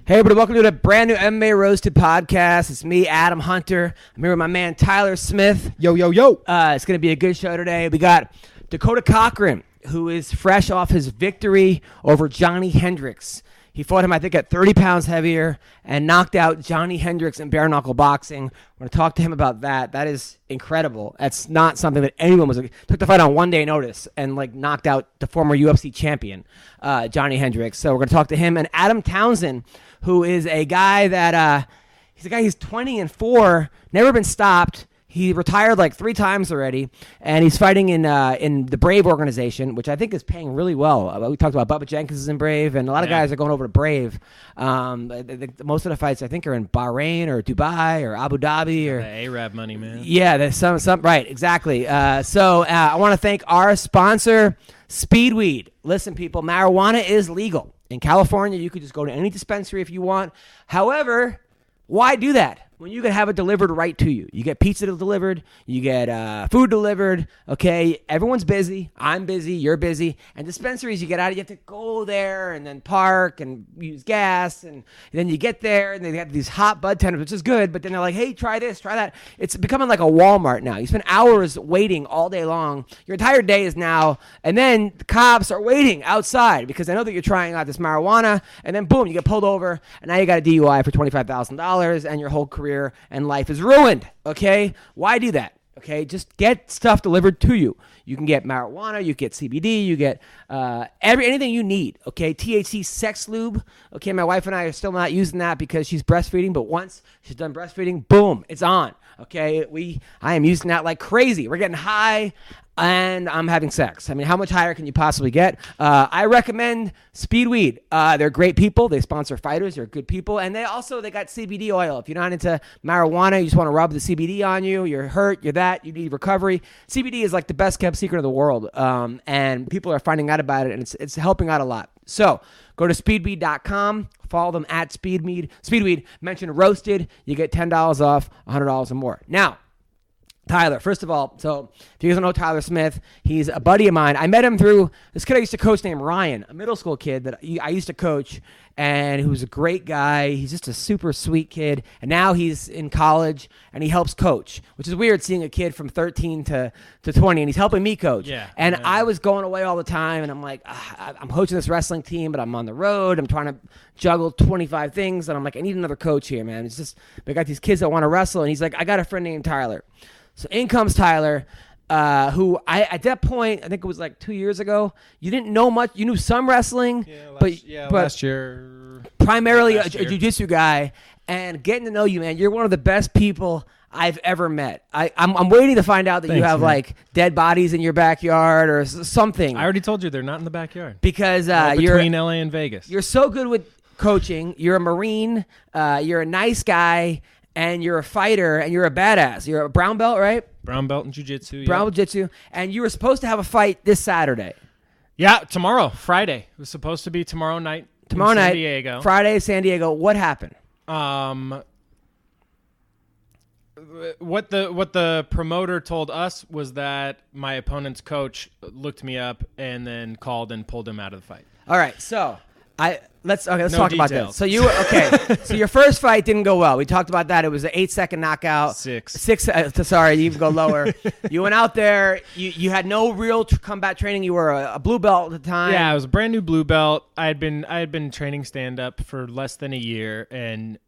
Hey, everybody, welcome to the brand new MMA Roasted Podcast. It's me, Adam Hunter. I'm here with my man, Tyler Smith. Yo, yo, yo. It's going to be a good show today. We got Dakota Cochrane, who is fresh off his victory over Johnny Hendricks. He fought him, I think, at 30 pounds heavier and knocked out Johnny Hendricks in bare knuckle boxing. We're going to talk to him about that. That is incredible. That's not something that anyone took the fight on 1 day notice and knocked out the former UFC champion, Johnny Hendricks. So we're going to talk to him. And Adam Townsend, who is a guy that he's 20-4, never been stopped. He retired 3 times already, and he's fighting in the Brave organization, which I think is paying really well. We talked about Bubba Jenkins is in Brave, and a lot of guys are going over to Brave. Most of the fights, I think, are in Bahrain or Dubai or Abu Dhabi. Or the Arab money, man. Yeah, there's some right, exactly. So I want to thank our sponsor, Speedweed. Listen, people, marijuana is legal. In California, you could just go to any dispensary if you want. However, why do that when you can have it delivered right to you? You get pizza delivered, you get food delivered, okay? Everyone's busy. I'm busy. You're busy. And dispensaries, you get out, you have to go there and then park and use gas. And then you get there, and they have these hot bud tenders, which is good. But then they're like, hey, try this, try that. It's becoming like a Walmart now. You spend hours waiting all day long. Your entire day is now. And then the cops are waiting outside because they know that you're trying out this marijuana. And then, boom, you get pulled over. And now you got a DUI for $25,000, and your whole career and life is ruined, okay? Why do that? Okay, just get stuff delivered to you. You can get marijuana, you get CBD, you get anything you need, okay? THC sex lube, okay? My wife and I are still not using that because she's breastfeeding, but once she's done breastfeeding, boom, it's on, okay? I am using that like crazy. We're getting high, and I'm having sex. I mean, how much higher can you possibly get? I recommend Speedweed. They're great people. They sponsor fighters. They're good people. And they got CBD oil. If you're not into marijuana, you just want to rub the CBD on you, you're hurt, you're that, you need recovery. CBD is like the best kept secret of the world. And people are finding out about it, and it's helping out a lot. So go to speedweed.com. Follow them at Speedweed. Mention Roasted. You get $10 off, $100 or more. Now, Tyler, first of all, so if you guys don't know Tyler Smith, he's a buddy of mine. I met him through this kid I used to coach named Ryan, a middle school kid that I used to coach, and who's a great guy. He's just a super sweet kid, and now he's in college, and he helps coach, which is weird seeing a kid from 13 to 20, and he's helping me coach. Yeah, and I was going away all the time, and I'm like, I'm coaching this wrestling team, but I'm on the road. I'm trying to juggle 25 things, and I'm like, I need another coach here, man. It's just, we got these kids that want to wrestle, and he's like, I got a friend named Tyler. So in comes Tyler, who at that point, I think it was 2 years ago, you didn't know much. You knew some wrestling, but last year. Primarily a jiu-jitsu guy. And getting to know you, man, you're one of the best people I've ever met. I'm waiting to find out that you have dead bodies in your backyard or something. I already told you they're not in the backyard. Because you're between LA and Vegas. You're so good with coaching. You're a Marine. You're a nice guy. And you're a fighter, and you're a badass. You're a brown belt, right? Brown belt in jiu-jitsu, yeah. Brown belt jiu-jitsu. And you were supposed to have a fight this Saturday. Yeah, tomorrow, Friday. It was supposed to be tomorrow night in San Diego. Friday, San Diego. What happened? What the promoter told us was that my opponent's coach looked me up and then called and pulled him out of the fight. All right, so let's talk details. about this. So so your first fight didn't go well. We talked about that. It was an 8-second knockout. Six. Sorry, you even go lower. You went out there. You had no real combat training. You were a blue belt at the time. Yeah, I was a brand new blue belt. I had been training stand up for less than a year, and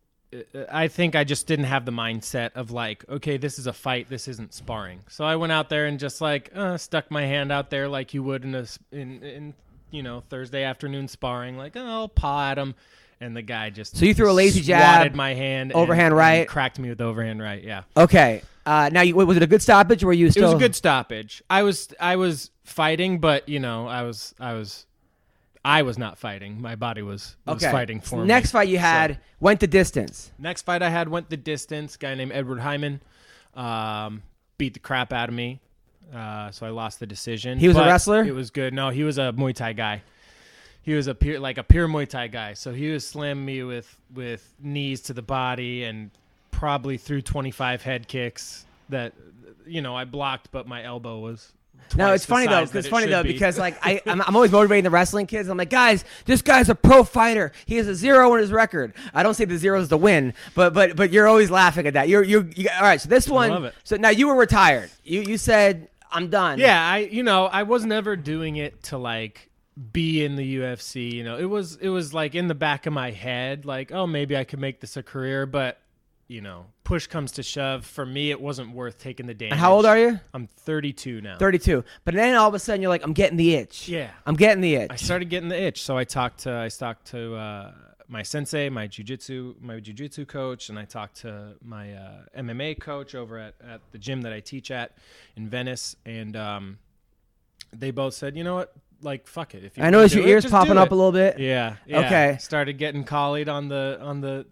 I think I just didn't have the mindset of okay, this is a fight. This isn't sparring. So I went out there and just stuck my hand out there like you would in Thursday afternoon sparring, I'll paw at him, and the guy just so you threw a lazy jab, swatted my hand, overhand right, and cracked me with the overhand right. Yeah. Okay. Now, was it a good stoppage, or were you still? It was a good stoppage. I was fighting, but I was not fighting. My body was fighting for me. Next fight you had went the distance. Next fight I had went the distance. Guy named Edward Hyman beat the crap out of me. So I lost the decision. He was a wrestler? It was good. No, he was a Muay Thai guy. He was a pure Muay Thai guy. So he was slamming me with knees to the body and probably threw 25 head kicks that I blocked, but my elbow was No, it's funny though. It's funny though because like I'm always motivating the wrestling kids. I'm like, guys, this guy's a pro fighter. He has a 0 in his record. I don't say the 0 is the win, but you're always laughing at that. You all right? So this one. I love it. So now you were retired. You said I'm done. Yeah, I was never doing it to like be in the UFC. It was like in the back of my head, like, oh, maybe I could make this a career, but. Push comes to shove. For me, it wasn't worth taking the damage. And how old are you? I'm 32 now. 32. But then all of a sudden, you're like, I'm getting the itch. Yeah. I'm getting the itch. I started getting the itch. So I talked to my sensei, my jiu-jitsu coach, and I talked to my MMA coach over at the gym that I teach at in Venice. And they both said, you know what? Like, fuck it. If you I noticed your ears popping up a little bit. Yeah. Okay. Started getting collied on the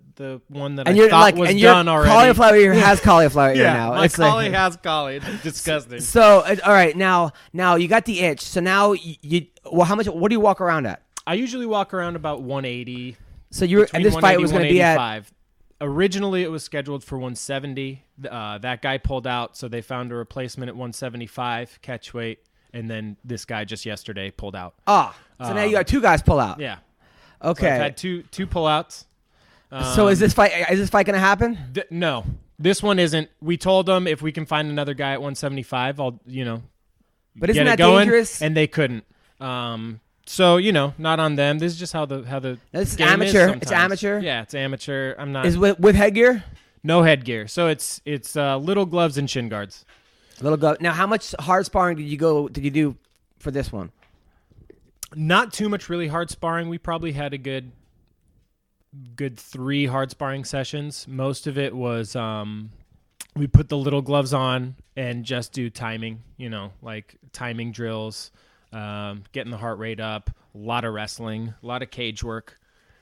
one that I thought was done already. Cauliflower ear has cauliflower ear now. My collie has collie. Disgusting. So, all right, now you got the itch. So now what do you walk around at? I usually walk around about 180. So and this fight was going to be at. Originally, it was scheduled for 170. That guy pulled out, so they found a replacement at 175 catch weight. And then this guy just yesterday pulled out. So now you got 2 guys pull out. Yeah. Okay. So I've had two pullouts. So is this fight going to happen? No, this one isn't. We told them if we can find another guy at 175, I'll But isn't that dangerous? And they couldn't. So not on them. This is just how the this is game amateur. Is it's amateur. Yeah, it's amateur. I'm not. Is with headgear? No headgear. So it's little gloves and shin guards. Little glove. Now, how much hard sparring did you do for this one? Not too much really hard sparring. We probably had a good 3 hard sparring sessions. Most of it was we put the little gloves on and just do timing, like timing drills, getting the heart rate up, a lot of wrestling, a lot of cage work,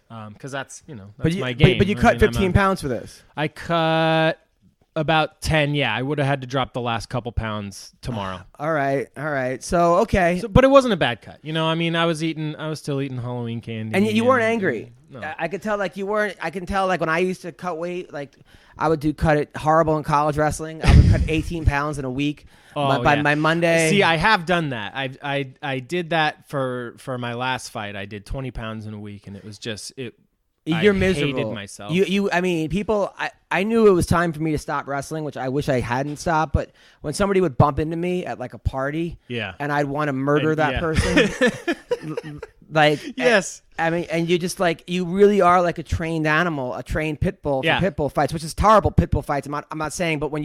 because that's my game. But you cut 15 pounds for this. I cut about 10. Yeah, I would have had to drop the last couple pounds tomorrow. All right. So okay. But it wasn't a bad cut. I was still eating Halloween candy. And you weren't angry. No. I could tell like you weren't. I can tell like when I used to cut weight, like I would cut it horrible in college wrestling. I would cut 18 pounds in a week. By my Monday. See, I have done that. I did that for my last fight. I did 20 pounds in a week, and it was just it. You're I miserable. Hated myself. People. I knew it was time for me to stop wrestling, which I wish I hadn't stopped. But when somebody would bump into me at like a party, and I'd want to murder that person, like yes. And you just like you really are like a trained animal, a trained pit bull for pit bull fights, which is terrible pit bull fights. I'm not saying, but what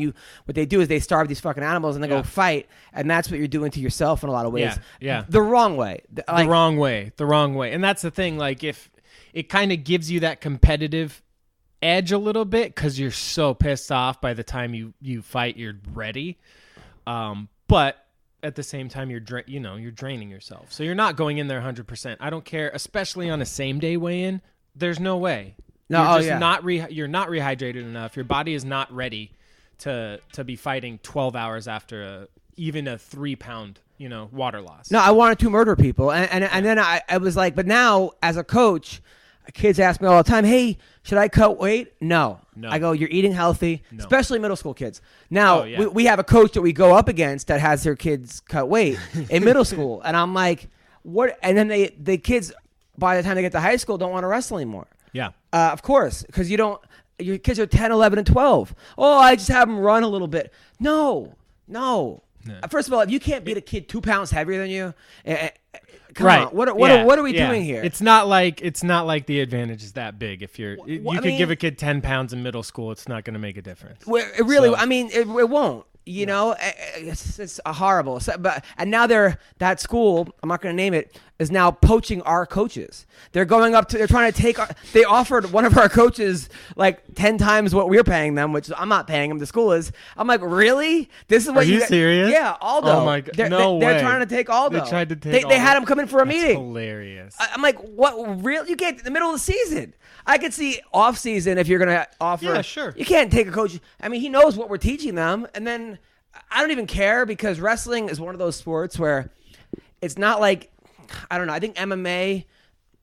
they do is they starve these fucking animals and they go fight, and that's what you're doing to yourself in a lot of ways. Yeah. The wrong way. The wrong way. And that's the thing. Like if it kind of gives you that competitive edge a little bit because you're so pissed off by the time you fight, you're ready. But at the same time, you're draining yourself. So you're not going in there 100%. I don't care, especially on a same day weigh-in. There's no way. No, you're not rehydrated enough. Your body is not ready to be fighting 12 hours after even a 3-pound water loss. No, I wanted to murder people, and then I was like, but now as a coach, kids ask me all the time, hey, should I cut weight? No. I go, you're eating healthy, especially middle school kids. Now, we have a coach that we go up against that has their kids cut weight in middle school. And I'm like, what? And then the kids, by the time they get to high school, don't want to wrestle anymore. Yeah. Of course, because your kids are 10, 11, and 12. Oh, I just have them run a little bit. No. First of all, if you can't beat a kid 2 pounds heavier than you, come on. What are we doing here? It's not like the advantage is that big. If you could give a kid 10 pounds in middle school, it's not going to make a difference. It really, it won't. It's horrible. And now that school, I'm not going to name it, is now poaching our coaches. They're going up to, they're trying to take, they offered one of our coaches like 10 times what we're paying them, which I'm not paying them. The school is. I'm like, really? This is what Are you serious? Yeah, Aldo. Oh my God. They're trying to take Aldo. They tried to take They had him come in for a meeting. Hilarious. I'm like, what? Really? You can't in the middle of the season. I could see off season if you're going to offer. Yeah, sure. You can't take a coach. I mean, he knows what we're teaching them. And then I don't even care because wrestling is one of those sports where it's not like, I don't know. I think MMA,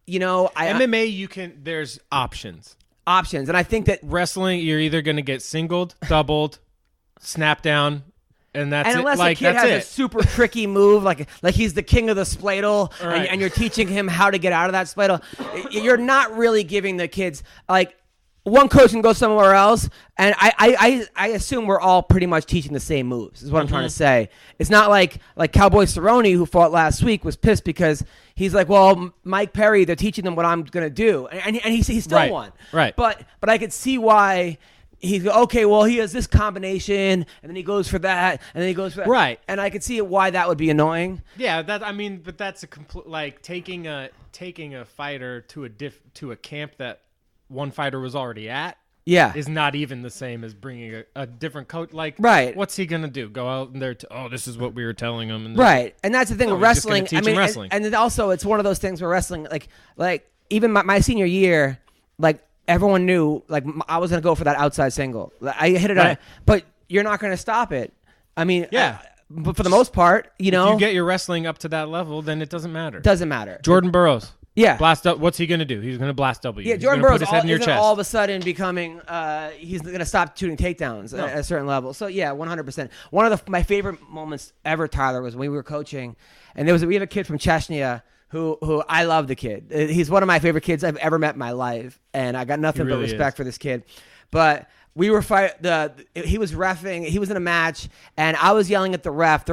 MMA, there's options. And I think that wrestling, you're either going to get singled, doubled, snap down, And that's and it. unless Like, a kid that's has it. a super tricky move, like he's the king of the spladle, Right. and you're teaching him how to get out of that spladle, you're not really giving the kids like. One coach can go somewhere else, and I assume we're all pretty much teaching the same moves. Is what I'm trying to say. It's not like Cowboy Cerrone, who fought last week, was pissed because he's like, well, Mike Perry, they're teaching them what I'm gonna do, and he still won. Right. But I could see why. He's okay. Well, he has this combination, and then he goes for that, and then he goes for that. Right. And I could see why that would be annoying. Yeah, but that's a complete like taking a fighter to a camp that one fighter was already at. Yeah. Is not even the same as bringing a different coach. Like, right. What's he gonna do? Go out there? This is what we were telling him. And right. And that's the thing with he's just gonna wrestling. teach him wrestling. And then also it's one of those things where wrestling, like even my senior year, like everyone knew, like I was gonna go for that outside single. I hit it Right. but you're not gonna stop it. I mean, Yeah. but for the most part, If you get your wrestling up to that level, then it doesn't matter. Doesn't matter. Jordan Burroughs. Yeah. Blast up. What's he going to do? He's going to blast W. Yeah, He's Jordan gonna Burroughs put his head in your isn't chest. all of a sudden becoming he's going to stop shooting takedowns at a certain level. So yeah, 100%. One of my favorite moments ever, Tyler, was when we were coaching, and we have a kid from Chechnya who I love the kid. He's one of my favorite kids I've ever met in my life, and I got nothing but respect for this kid. But we were he was reffing. He was in a match, and I was yelling at the ref.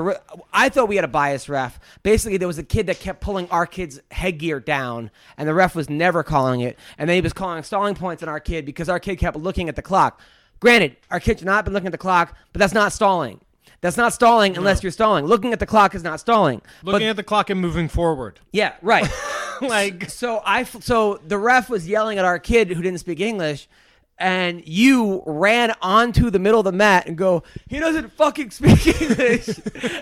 I thought we had a biased ref. Basically, there was a kid that kept pulling our kid's headgear down, and the ref was never calling it. And then he was calling stalling points on our kid because our kid kept looking at the clock. Granted, our kid should not have been looking at the clock, but that's not stalling. That's not stalling unless you're stalling. Looking at the clock is not stalling. Looking at the clock and moving forward. Yeah, right. So the ref was yelling at our kid who didn't speak English, and you ran onto the middle of the mat and go, he doesn't fucking speak English.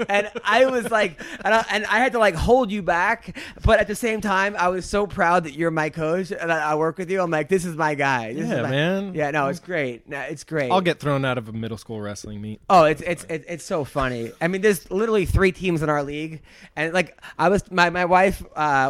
And I was like, and I had to like hold you back. But at the same time, I was so proud that you're my coach and I work with you. I'm like, this is my guy. Man. Yeah, no, it's great. No, it's great. I'll get thrown out of a middle school wrestling meet. Oh, it's so funny. I mean, there's literally 3 teams in our league, and like my wife,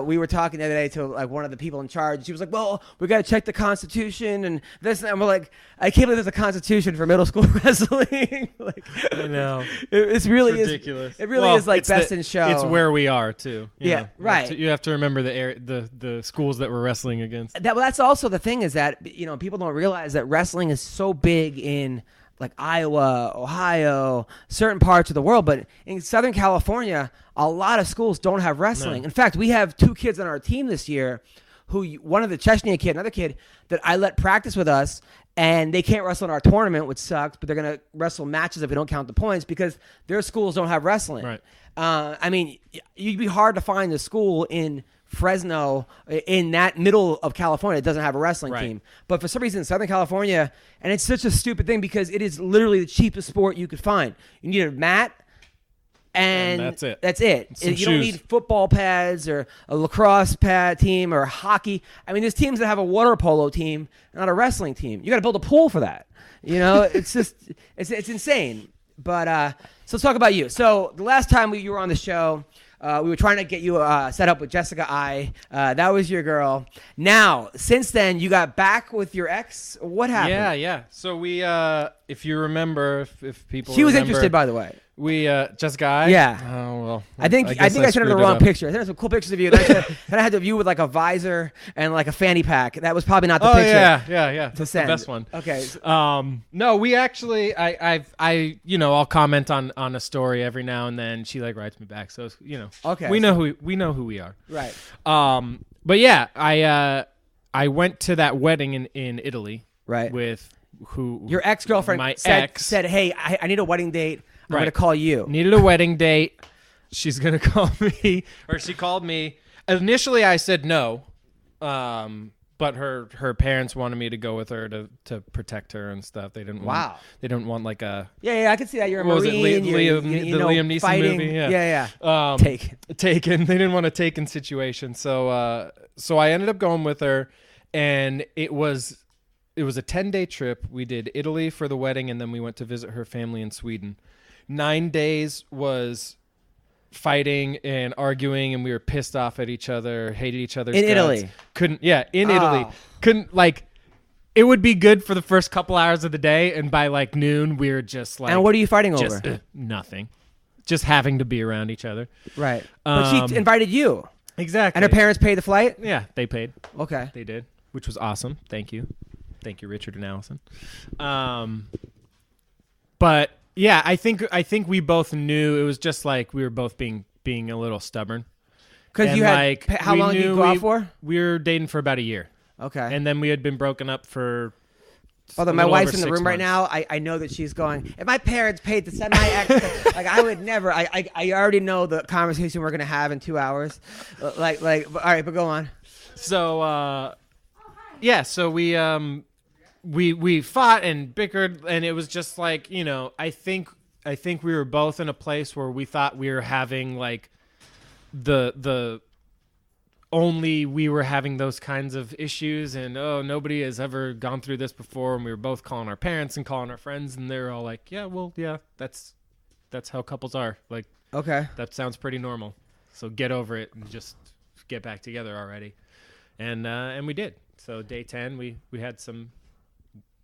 we were talking the other day to like one of the people in charge. She was like, "Well, we got to check the Constitution and this," and we're like, "I can't believe there's a Constitution for middle school wrestling." Like, I know it's really ridiculous. It really is like best in show. It's where we are too. Yeah, right. You have to remember the schools that we're wrestling against. That's also the thing is that people don't realize that wrestling is so big in like Iowa, Ohio, certain parts of the world, but in Southern California, a lot of schools don't have wrestling. No. In fact, we have 2 kids on our team this year one of the Chechnya kid, another kid that I let practice with us, and they can't wrestle in our tournament, which sucks, but they're going to wrestle matches if we don't count the points because their schools don't have wrestling. Right. I mean, you'd be hard to find a school in Fresno, in that middle of California, that doesn't have a wrestling team. But for some reason, Southern California, and it's such a stupid thing because it is literally the cheapest sport you could find. You need a mat, and that's it. That's it. Some You don't shoes. need football pads or a lacrosse pad team or hockey. I mean, there's teams that have a water polo team, not a wrestling team. You got to build a pool for that. It's just it's insane. But so let's talk about you. So the last time you were on the show, we were trying to get you set up with Jessica I. That was your girl. Now, since then, you got back with your ex. What happened? Yeah. So we, if you remember, if people, She was remember, interested, by the way. We Jessica I? Yeah. Oh well. I think I sent her the wrong picture. I sent her some cool pictures of you. Then I had of you with like a visor and like a fanny pack. That was probably not the picture. Yeah. To That's send. the best one. Okay. No, we actually, I'll comment on a story every now and then. She like writes me back, so Okay. we know who we are. Right. But yeah, I went to that wedding in Italy. Right. With who Your ex-girlfriend my said, ex said, "Hey, I need a wedding date. I'm Right. going to call you." Needed a wedding date. She's gonna call me, or she called me. Initially, I said no, but her parents wanted me to go with her to protect her and stuff. They didn't. Wow. They didn't want like a. Yeah, I can see that. You're a What was it, Marine. Liam Neeson fighting. movie? Yeah. Taken. They didn't want a Taken situation, so I ended up going with her, and it was a 10-day trip. We did Italy for the wedding, and then we went to visit her family in Sweden. 9 days was fighting and arguing, and we were pissed off at each other, hated each other's in guts. Italy. In Italy. Couldn't it would be good for the first couple hours of the day, and by like noon, we're just like. And what are you fighting over? Nothing. Just having to be around each other. Right. But she invited you. Exactly. And her parents paid the flight? Yeah, they paid. Okay. They did, which was awesome. Thank you, Richard and Allison. But yeah, I think we both knew it was just like we were both being a little stubborn. Because you had how long did you go out for? We were dating for about a year. Okay. And then we had been broken up for. Although my wife's in the room right now, I know that she's going, if my parents paid to send my ex, like I would never, I already know the conversation we're going to have in 2 hours. All right, but go on. So, so we fought and bickered, and it was just like, I think we were both in a place where we thought we were having like the only we were having those kinds of issues, and nobody has ever gone through this before, and we were both calling our parents and calling our friends, and they were all like, that's how couples are, like, okay, that sounds pretty normal, so get over it and just get back together already. And we did. So day 10 we had some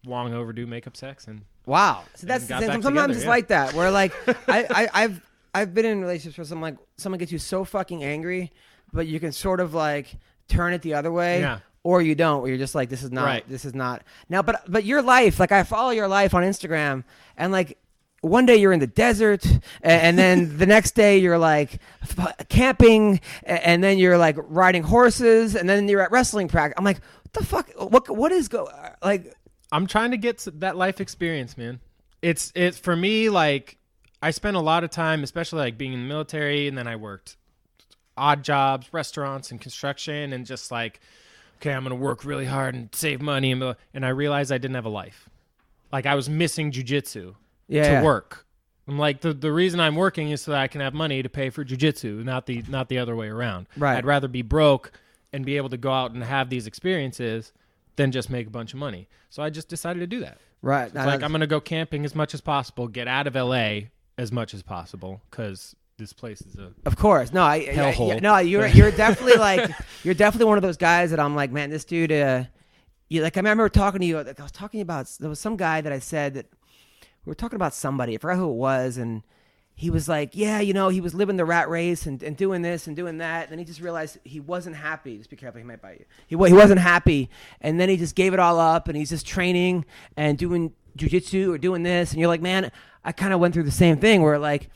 long overdue makeup sex, and wow. So that's the thing. Sometimes it's like that, where like I've been in relationships where someone gets you so fucking angry, but you can sort of like turn it the other way, or you don't, where you're just like, this is not now. But your life, like I follow your life on Instagram, and like one day you're in the desert, and then the next day you're like camping, and then you're like riding horses, and then you're at wrestling practice. I'm like, what the fuck? What is like? I'm trying to get that life experience, man. It's for me, like I spent a lot of time, especially like being in the military, and then I worked odd jobs, restaurants and construction, and just like, okay, I'm going to work really hard and save money. And I realized I didn't have a life. Like I was missing jujitsu to work. I'm like, the reason I'm working is so that I can have money to pay for jujitsu, not the other way around. Right. I'd rather be broke and be able to go out and have these experiences than just make a bunch of money. So I just decided to do that. Right. So it's like, I'm going to go camping as much as possible, get out of LA as much as possible, because this place is of course. No, hellhole. No, you're definitely like, you're definitely one of those guys that I'm like, man, this dude, you like, I remember talking to you, I was talking about, there was some guy that I said that we were talking about somebody, I forgot who it was, and he was like, yeah, he was living the rat race and doing this and doing that, and then he just realized he wasn't happy. Just be careful, he might bite you. He wasn't happy, and then he just gave it all up, and he's just training and doing jiu-jitsu or doing this, and you're like, man, I kind of went through the same thing where like,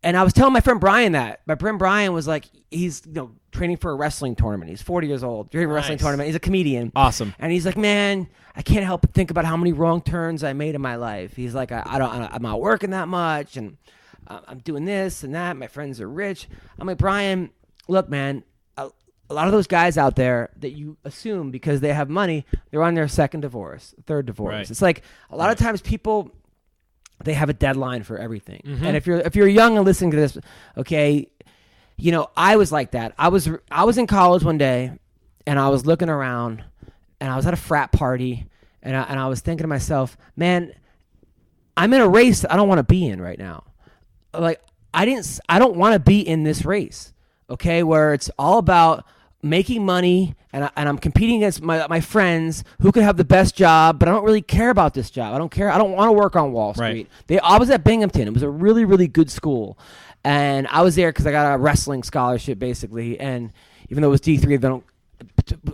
and I was telling my friend Brian that. My friend Brian was like, he's training for a wrestling tournament. He's 40 years old, training for a wrestling tournament. He's a comedian. Awesome. And he's like, man, I can't help but think about how many wrong turns I made in my life. He's like, I'm not working that much, and I'm doing this and that. My friends are rich. I'm like, Brian, look, man, a lot of those guys out there that you assume because they have money, they're on their second divorce, third divorce. Right. It's like a lot of times people, they have a deadline for everything. Mm-hmm. And if you're young and listening to this, okay, I was like that. I was in college one day, and I was looking around, and I was at a frat party, and I was thinking to myself, man, I'm in a race that I don't want to be in right now. Like I don't want to be in this race, okay, where it's all about making money, and I'm competing against my friends who could have the best job, but I don't really care about this job. I don't care. I don't want to work on Wall Street. Right. I was at Binghamton. It was a really, really good school, and I was there because I got a wrestling scholarship, basically. And even though it was D3, they don't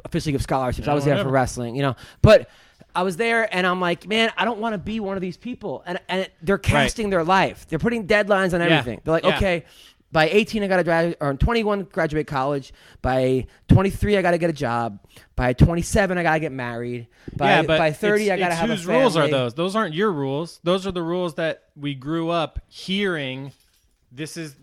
officially give scholarships. I was there for wrestling, But I was there, and I'm like, man, I don't want to be one of these people. And they're casting their life. They're putting deadlines on everything. They're like, okay, by 18, I got to graduate, or 21, graduate college. By 23, I got to get a job. By 27, I got to get married. By 30, I got to have a family. Whose rules are those? Those aren't your rules. Those are the rules that we grew up hearing. This is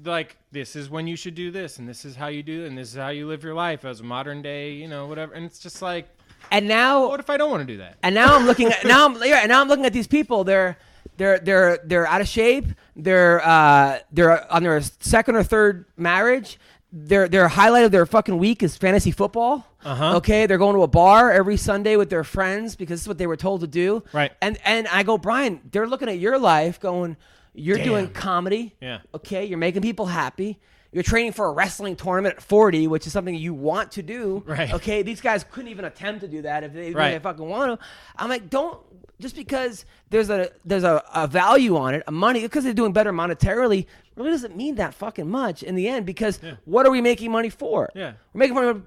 when you should do this, and this is how you do it, and this is how you live your life as a modern day, whatever. And it's just like, and now, what if I don't want to do that? And now I'm looking at I'm looking at these people. They're out of shape. They're on their second or third marriage. Their highlight of their fucking week is fantasy football. Uh-huh. Okay, they're going to a bar every Sunday with their friends because this is what they were told to do. Right. And I go, Brian, they're looking at your life going, you're doing comedy. Yeah. Okay, you're making people happy. You're training for a wrestling tournament at 40, which is something you want to do. Right. Okay, these guys couldn't even attempt to do that if they fucking want to. I'm like, don't just because there's a value on it, a money because they're doing better monetarily. Really doesn't mean that fucking much in the end because what are we making money for? Yeah, we're making money.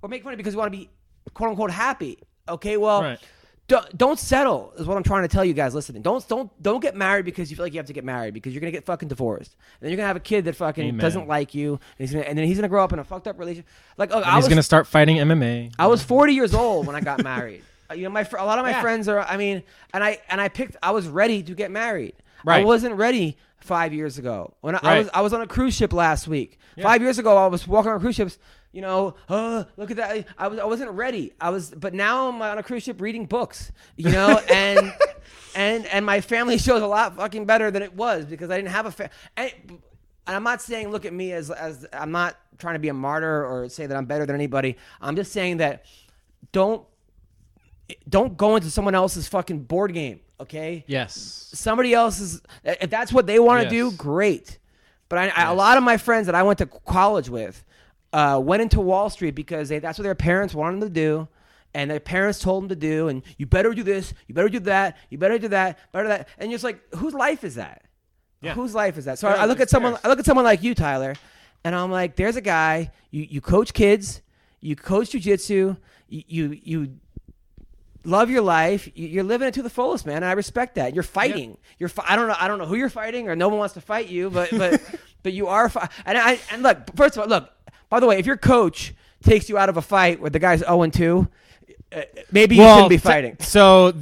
We're making money because we want to be quote unquote happy. Okay, well. Don't settle is what I'm trying to tell you guys listening. Don't get married because you feel like you have to get married because you're gonna get fucking divorced. And then you're gonna have a kid that fucking doesn't like you, and then he's gonna grow up in a fucked up relationship. Like, he's gonna start fighting MMA. I was 40 years old when I got married. You know, a lot of my friends are. I mean, and I was ready to get married. Right. I wasn't ready 5 years ago when I was on a cruise ship last week. 5 years ago, I was walking on cruise ships. You know, look at that. I wasn't ready. But now I'm on a cruise ship reading books. You know, and my family show's a lot fucking better than it was because I didn't have and I'm not saying look at me as I'm not trying to be a martyr or say that I'm better than anybody. I'm just saying that don't go into someone else's fucking board game. Okay. Yes. Somebody else's. If that's what they want to do, great. But a lot of my friends that I went to college with. Went into Wall Street because that's what their parents wanted them to do, and their parents told them to do. And you better do this, you better do that, you better do that, better that. And you're just like, whose life is that? Yeah. Whose life is that? So I look at someone like you, Tyler, and I'm like, there's a guy. You coach kids, you coach jujitsu, you love your life. You're living it to the fullest, man. And I respect that. You're fighting. Yeah. I don't know who you're fighting, or no one wants to fight you, but you are. And look, first of all, look. By the way, if your coach takes you out of a fight where the guy's 0-2, maybe you shouldn't be fighting. So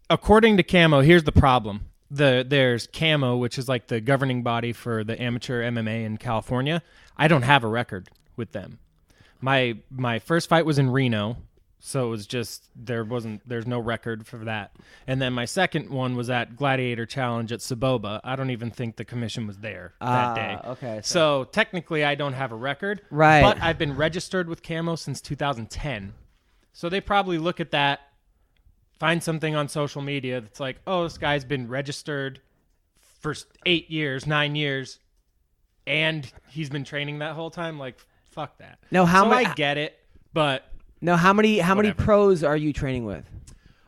according to Camo, here's the problem. There's Camo, which is like the governing body for the amateur MMA in California. I don't have a record with them. My first fight was in Reno, so it was just there's no record for that. And then my second one was at Gladiator Challenge at Saboba. I don't even think the commission was there that day. Okay. So technically I don't have a record. Right. But I've been registered with Camo since 2010. So they probably look at that, find something on social media that's like, oh, this guy's been registered for 8 years, 9 years, and he's been training that whole time. Like, fuck that. No, I get it, but... No, how many pros are you training with?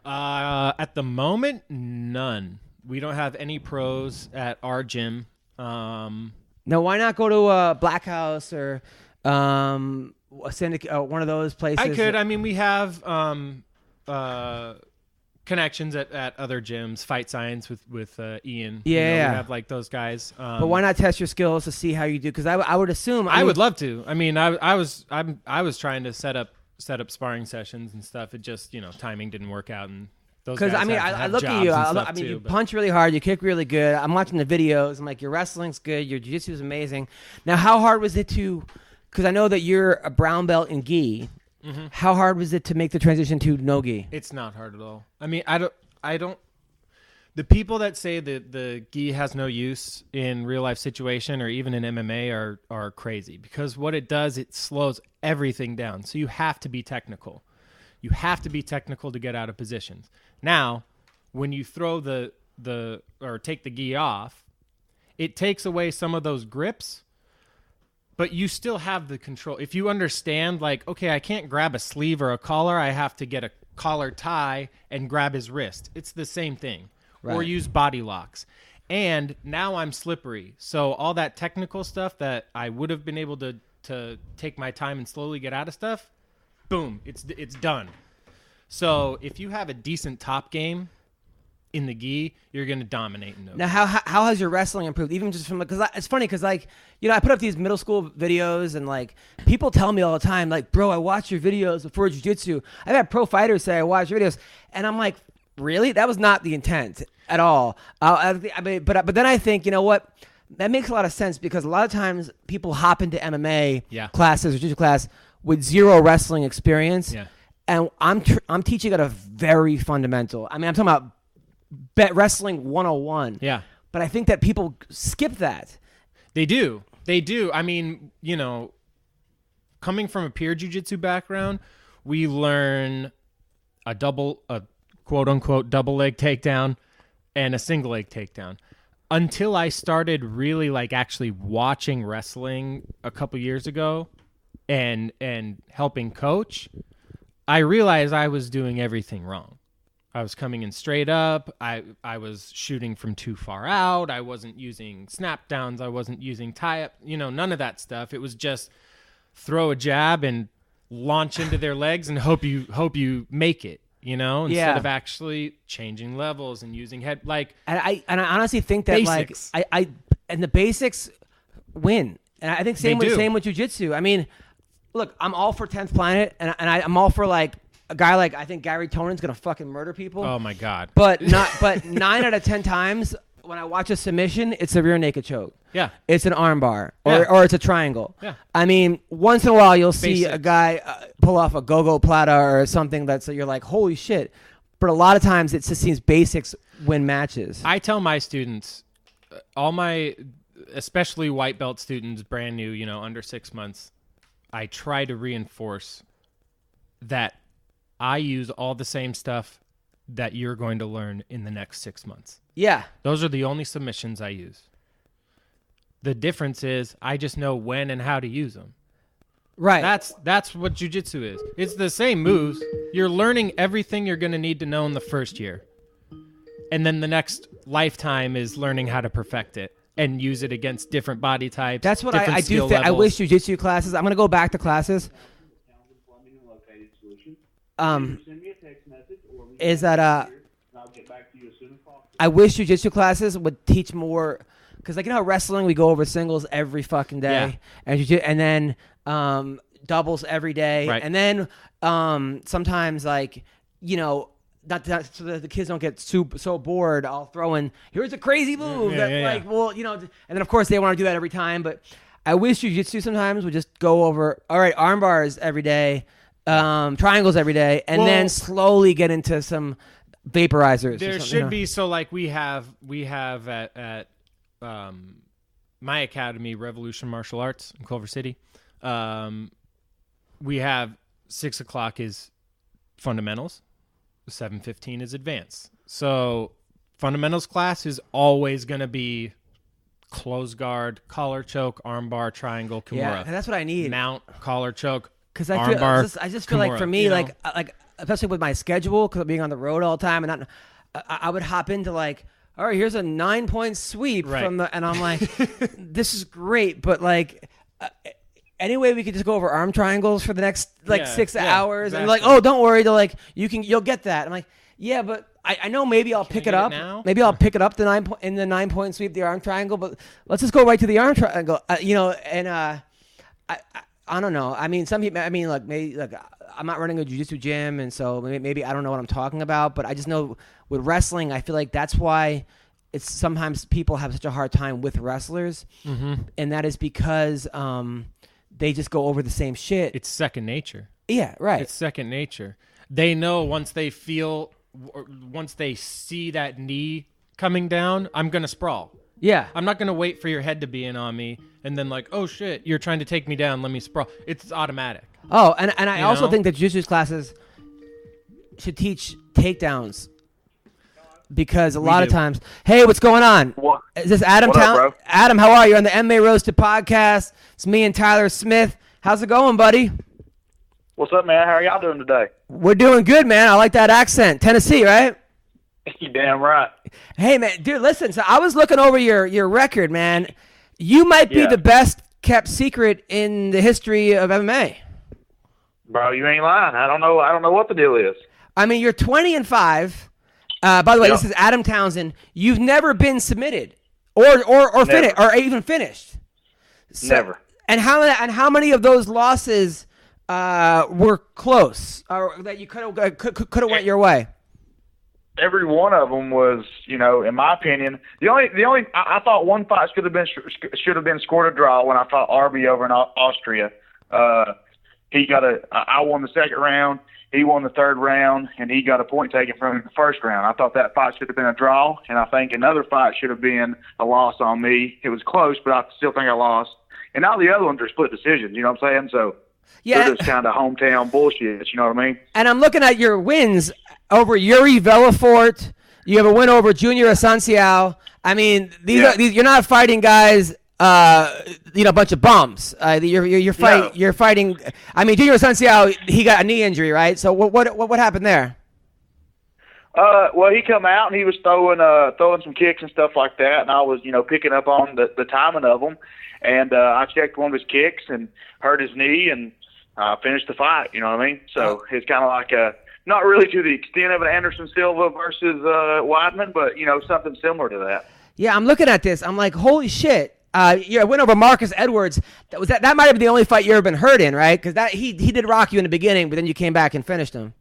At the moment, none. We don't have any pros at our gym. No, why not go to Black House or a syndicate, one of those places? I could. I mean, we have connections at other gyms. Fight Science with Ian. Yeah, we have like those guys. But why not test your skills to see how you do? Because I would assume I would love to. I mean, I was trying to set up sparring sessions and stuff. It just, timing didn't work out, and those guys I look at you. You punch really hard, you kick really good. I'm watching the videos. I'm like, your wrestling's good, your jiu-jitsu is amazing. Now, how hard was it because I know that you're a brown belt in gi. Mm-hmm. How hard was it to make the transition to no gi? It's not hard at all. I mean, I don't. The people that say that the gi has no use in real life situation or even in MMA are crazy, because what it does, it slows everything down. So you have to be technical. You have to be technical to get out of positions. Now, when you throw or take the gi off, it takes away some of those grips, but you still have the control. If you understand, like, okay, I can't grab a sleeve or a collar, I have to get a collar tie and grab his wrist. It's the same thing. Right. Or use body locks. And now I'm slippery. So all that technical stuff that I would have been able to take my time and slowly get out of stuff, boom, it's done. So if you have a decent top game in the gi, you're going to dominate in those. Now, how has your wrestling improved? Even just from, because it's funny because, like, I put up these middle school videos and, like, people tell me all the time, like, bro, I watch your videos before jiu-jitsu. I've had pro fighters say I watch your videos. And I'm like, really? That was not the intent at all. But then I think, you know what? That makes a lot of sense, because a lot of times people hop into MMA classes or jiu-jitsu class with zero wrestling experience. Yeah. And I'm teaching at a very fundamental. I mean, I'm talking about wrestling 101. Yeah. But I think that people skip that. They do. I mean, coming from a pure jiu-jitsu background, we learn a quote unquote double leg takedown and a single leg takedown. until I started really like actually watching wrestling a couple years ago and helping coach, I realized I was doing everything wrong. I was coming in straight up. I was shooting from too far out. I wasn't using snap downs. I wasn't using tie up, none of that stuff. It was just throw a jab and launch into their legs and hope you make it. Instead of actually changing levels and using head, like, and I honestly think that basics. like I and the basics win, and I think same with jiu-jitsu. I mean, look, I'm all for 10th Planet, and I'm all for like a guy like I think Gary Tonan's gonna fucking murder people. Oh my god! But 9 out of 10 times when I watch a submission, it's a rear naked choke. Yeah, it's an arm bar or it's a triangle. Yeah, I mean, once in a while you'll see basics. a guy pull off a go-go plata or something that's you're like, holy shit. But a lot of times it just seems basics win matches. I tell my students, especially white belt students, brand new, under 6 months, I try to reinforce that I use all the same stuff that you're going to learn in the next 6 months. Yeah. Those are the only submissions I use. The difference is I just know when and how to use them. Right. That's what jiu-jitsu is. It's the same moves. You're learning everything you're going to need to know in the first year. And then the next lifetime is learning how to perfect it and use it against different body types. That's what I do think. I wish jiu-jitsu classes. I'm going to go back to classes. Is that I wish jiu-jitsu classes would teach more, because how wrestling we go over singles every fucking day, and then doubles every day, right. And then sometimes not so that the kids don't get so bored, I'll throw in here's a crazy move and then of course they want to do that every time. But I wish jiu-jitsu sometimes would just go over, all right, arm bars every day, triangles every day, and then slowly get into some vaporizers. There should be, so like we have at my academy, Revolution Martial Arts in Culver City. We have 6 o'clock is fundamentals, 7:15 is advanced. So fundamentals class is always going to be close guard, collar choke, arm bar, triangle, kimura. Yeah, that's what I need. Mount, collar choke, because I just feel like for me, like especially with my schedule, because I'm being on the road all the time, and I would hop into like, all right, here's a 9-point sweep from the, and I'm like, this is great, but like, anyway, we could just go over arm triangles for the next 6 hours, exactly. And like, oh, don't worry, they're like, you'll get that. I'm like, yeah, but I know maybe I'll pick it up. Maybe I'll pick it up in the 9-point sweep, the arm triangle, but let's just go right to the arm triangle, and I don't know. I mean, some people. I mean, maybe I'm not running a jiu-jitsu gym, and so maybe I don't know what I'm talking about. But I just know with wrestling, I feel like that's why it's sometimes people have such a hard time with wrestlers, and that is because they just go over the same shit. It's second nature. Yeah, right. It's second nature. They know once they see that knee coming down, I'm gonna sprawl. Yeah. I'm not going to wait for your head to be in on me and then like, oh, shit, you're trying to take me down. Let me sprawl. It's automatic. Oh, and I also think that jiu-jitsu classes should teach takedowns, because a lot of times, hey, what's going on? What? Is this Adam? What up, bro? Adam, how are you? On the MMA Roasted Podcast. It's me and Tyler Smith. How's it going, buddy? What's up, man? How are y'all doing today? We're doing good, man. I like that accent. Tennessee, right? You damn right. Hey, man, dude, listen. So I was looking over your record, man. You might be the best kept secret in the history of MMA. Bro, you ain't lying. I don't know what the deal is. I mean, you're 20-5. By the way, This is Adam Townsend. You've never been submitted or finished or even finished. So, Never. And how many of those losses were close, or that you could have went your way? Every one of them was, in my opinion, the only I thought one fight should have been scored a draw when I fought Arby over in Austria. I won the second round, he won the third round, and he got a point taken from him in the first round. I thought that fight should have been a draw, and I think another fight should have been a loss on me. It was close, but I still think I lost. And all the other ones are split decisions. You know what I'm saying? So they're just kind of hometown bullshit. You know what I mean? And I'm looking at your wins over Yuri Velafort. You have a win over Junior Asanciao. I mean, these you're not fighting guys. A bunch of bums. You're fighting. I mean, Junior Asunciao, he got a knee injury, right? So what happened there? Well, he come out and he was throwing some kicks and stuff like that, and I was, picking up on the timing of them, and I checked one of his kicks and hurt his knee and finished the fight. You know what I mean? So it's kind of like not really to the extent of an Anderson Silva versus Weidman, but something similar to that. Yeah, I'm looking at this. I'm like, holy shit. You went over Marcus Edwards. That might have been the only fight you ever been hurt in, right? Because he did rock you in the beginning, but then you came back and finished him.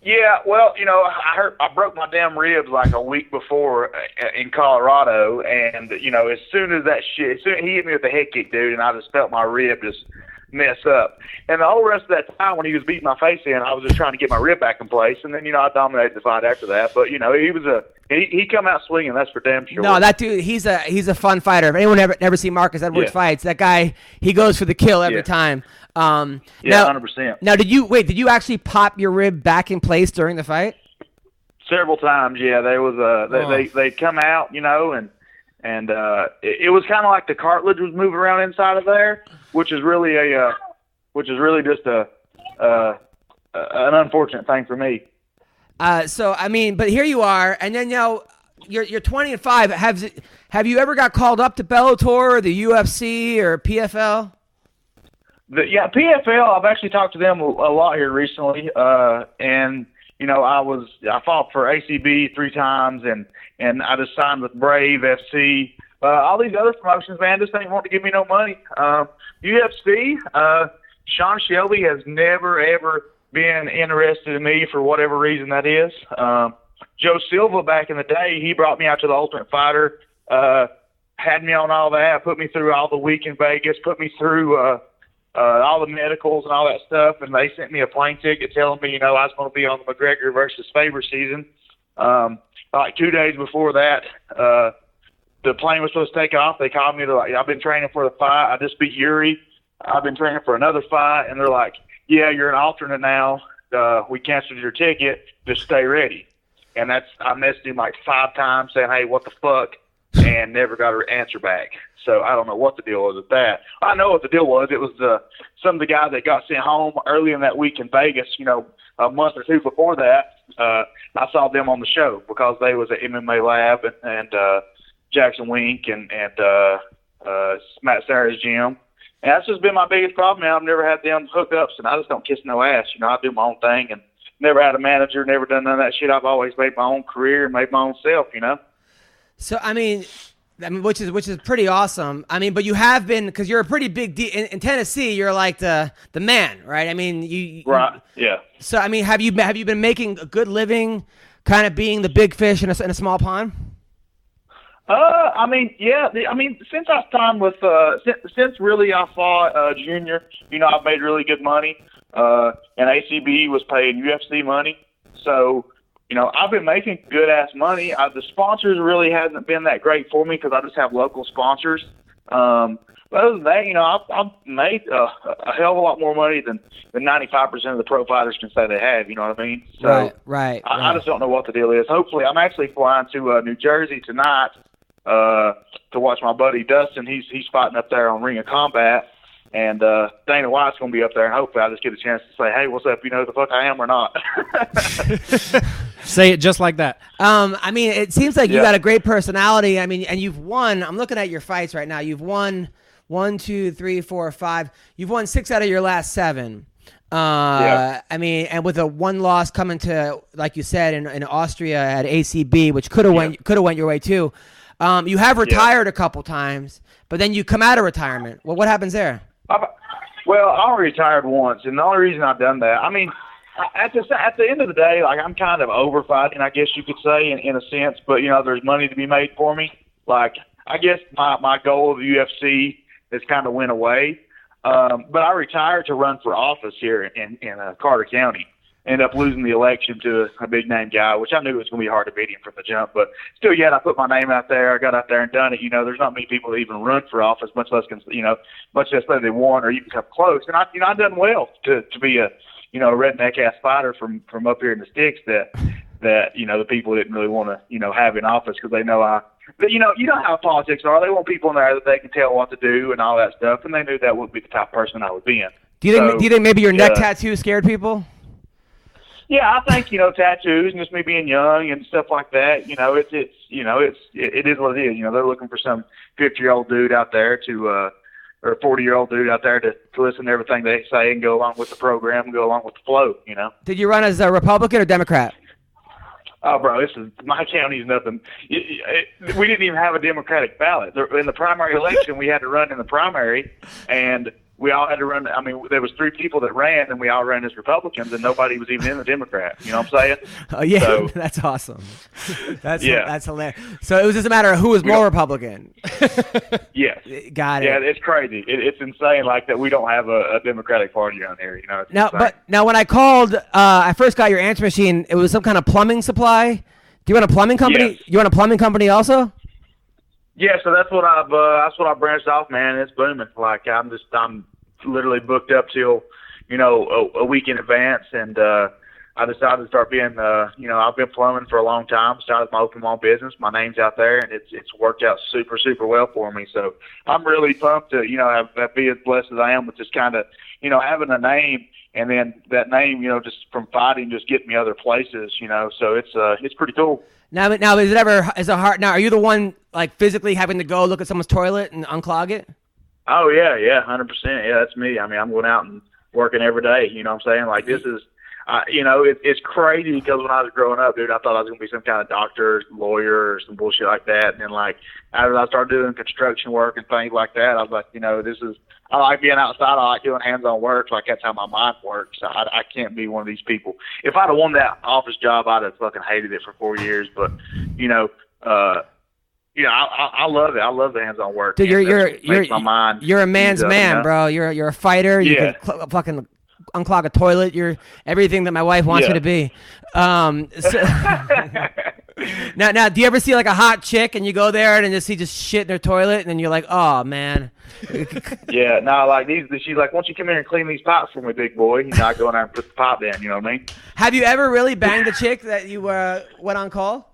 Yeah, well, I broke my damn ribs like a week before in Colorado, and as soon as he hit me with the head kick, dude, and I just felt my rib just mess up. And the whole rest of that time when he was beating my face in, I was just trying to get my rib back in place, and then I dominated the fight after that. But he come out swinging, that's for damn sure. No, that dude, he's a fun fighter. If anyone never seen Marcus Edwards fights, that guy, he goes for the kill every time. Now, 100%. Now, did you actually pop your rib back in place during the fight? Several times, yeah. There was they come out, and it was kind of like the cartilage was moving around inside of there, which is really just an unfortunate thing for me. So I mean, but here you are, and then you're 20-5. Have you ever got called up to Bellator or the UFC or PFL? PFL. I've actually talked to them a lot here recently, and I fought for ACB 3 times, and I just signed with Brave FC. All these other promotions, man, just ain't want to give me no money. UFC, Sean Shelby has never ever been interested in me for whatever reason that is. Joe Silva back in the day, he brought me out to the Ultimate Fighter, had me on all that, put me through all the week in Vegas, put me through all the medicals and all that stuff, and they sent me a plane ticket telling me, I was going to be on the McGregor versus Faber season. Like 2 days before that, the plane was supposed to take off. They called me. They're like, I've been training for the fight. I just beat Yuri. I've been training for another fight. And they're like, yeah, you're an alternate now. We canceled your ticket. Just stay ready. And I messaged him like 5 times saying, hey, what the fuck? And never got an answer back. So I don't know what the deal was with that. I know what the deal was. It was some of the guys that got sent home early in that week in Vegas, a month or 2 before that. I saw them on the show because they was at MMA Lab and Jackson Wink and Matt Sarah's gym. And that's just been my biggest problem, man. I've never had them hookups, and I just don't kiss no ass. I do my own thing and never had a manager, never done none of that shit. I've always made my own career and made my own self, So, I mean, which is pretty awesome. I mean, but you have been, because you're a pretty big deal in Tennessee. You're like the man, right? I mean, right, yeah. So, I mean, have you been making a good living, kind of being the big fish in a small pond? I mean, yeah. Since I signed with, since really I fought Junior, I've made really good money. And ACB was paying UFC money, so. I've been making good-ass money. The sponsors really hasn't been that great for me because I just have local sponsors. But other than that, I've made a hell of a lot more money than 95% of the pro fighters can say they have, you know what I mean? So right. I just don't know what the deal is. Hopefully, I'm actually flying to New Jersey tonight to watch my buddy Dustin. He's fighting up there on Ring of Combat. And Dana White's going to be up there, and hopefully I just get a chance to say, hey, what's up, you know who the fuck I am or not. Say it just like that. I mean, it seems like you got a great personality. I mean, and you've won. I'm looking at your fights right now. You've won 1, 2, 3, 4, 5. You've won 6 out of your last 7. I mean, and with a 1 loss coming to, like you said, in Austria at ACB, which could have went your way too. You have retired a couple times, but then you come out of retirement. Well, what happens there? Well, I already retired once, and the only reason I've done that, I mean, at the end of the day, like, I'm kind of over fighting, I guess you could say, in a sense, but, there's money to be made for me. Like, I guess my goal of the UFC has kind of went away, but I retired to run for office here in Carter County. Ended up losing the election to a big-name guy, which I knew it was going to be hard to beat him from the jump. But still, I put my name out there. I got out there and done it. There's not many people that even run for office, much less say they won or even come close. And I've done well to be a redneck-ass fighter from up here in the sticks that the people didn't really want to have in office because they know But you know how politics are. They want people in there that they can tell what to do and all that stuff, and they knew that wouldn't be the type of person I would be in. Do you think maybe your neck tattoo scared people? Yeah, I think tattoos and just me being young and stuff like that. It is what it is. They're looking for some 50-year-old dude out there or a 40-year-old dude out there to listen to everything they say and go along with the program and go along with the flow. Did you run as a Republican or Democrat? Oh, bro, my county's nothing. We didn't even have a Democratic ballot. In the primary election, we had to run in the primary, and we all had to run. I mean, there was 3 people that ran, and we all ran as Republicans, and nobody was even in the Democrat. You know what I'm saying? Oh, yeah, so, that's awesome. That's hilarious. So it was just a matter of who was more Republican. Yes. Got it. Yeah, it's crazy. It's insane like that we don't have a Democratic Party down here. Now when I called, I first got your answer machine. It was some kind of plumbing supply. Do you run a plumbing company? Yes. You run a plumbing company also? Yeah, so that's what I've branched off, man. It's booming. Like I'm literally booked up till a week in advance, and I decided to start being I've been plumbing for a long time. Started my own business. My name's out there, and it's worked out super super well for me. So I'm really pumped to have be as blessed as I am with just kind of having a name, and then that name just from fighting just getting me other places. So it's pretty cool. Now is it hard? Now are you the one like physically having to go look at someone's toilet and unclog it? Oh yeah, 100%. Yeah, that's me. I mean, I'm going out and working every day. You know what I'm saying? Like this is, it's crazy because when I was growing up, dude, I thought I was gonna be some kind of doctor, lawyer, or some bullshit like that. And then like as I started doing construction work and things like that, I was like, I like being outside. I like doing hands-on work. Like that's how my mind works. I can't be one of these people. If I'd have won that office job, I'd have fucking hated it for 4 years. But I love it. I love the hands-on work. Dude, you're a man's man, bro. You're a fighter. You can fucking unclog a toilet. You're everything that my wife wants you to be. Now, do you ever see like a hot chick and you go there and just see shit in their toilet and then you're like, oh man. Yeah, no, like she's like, why don't you come here and clean these pipes for me, big boy? I go in there and put the pipe down. You know what I mean? Have you ever really banged a chick that you went on call?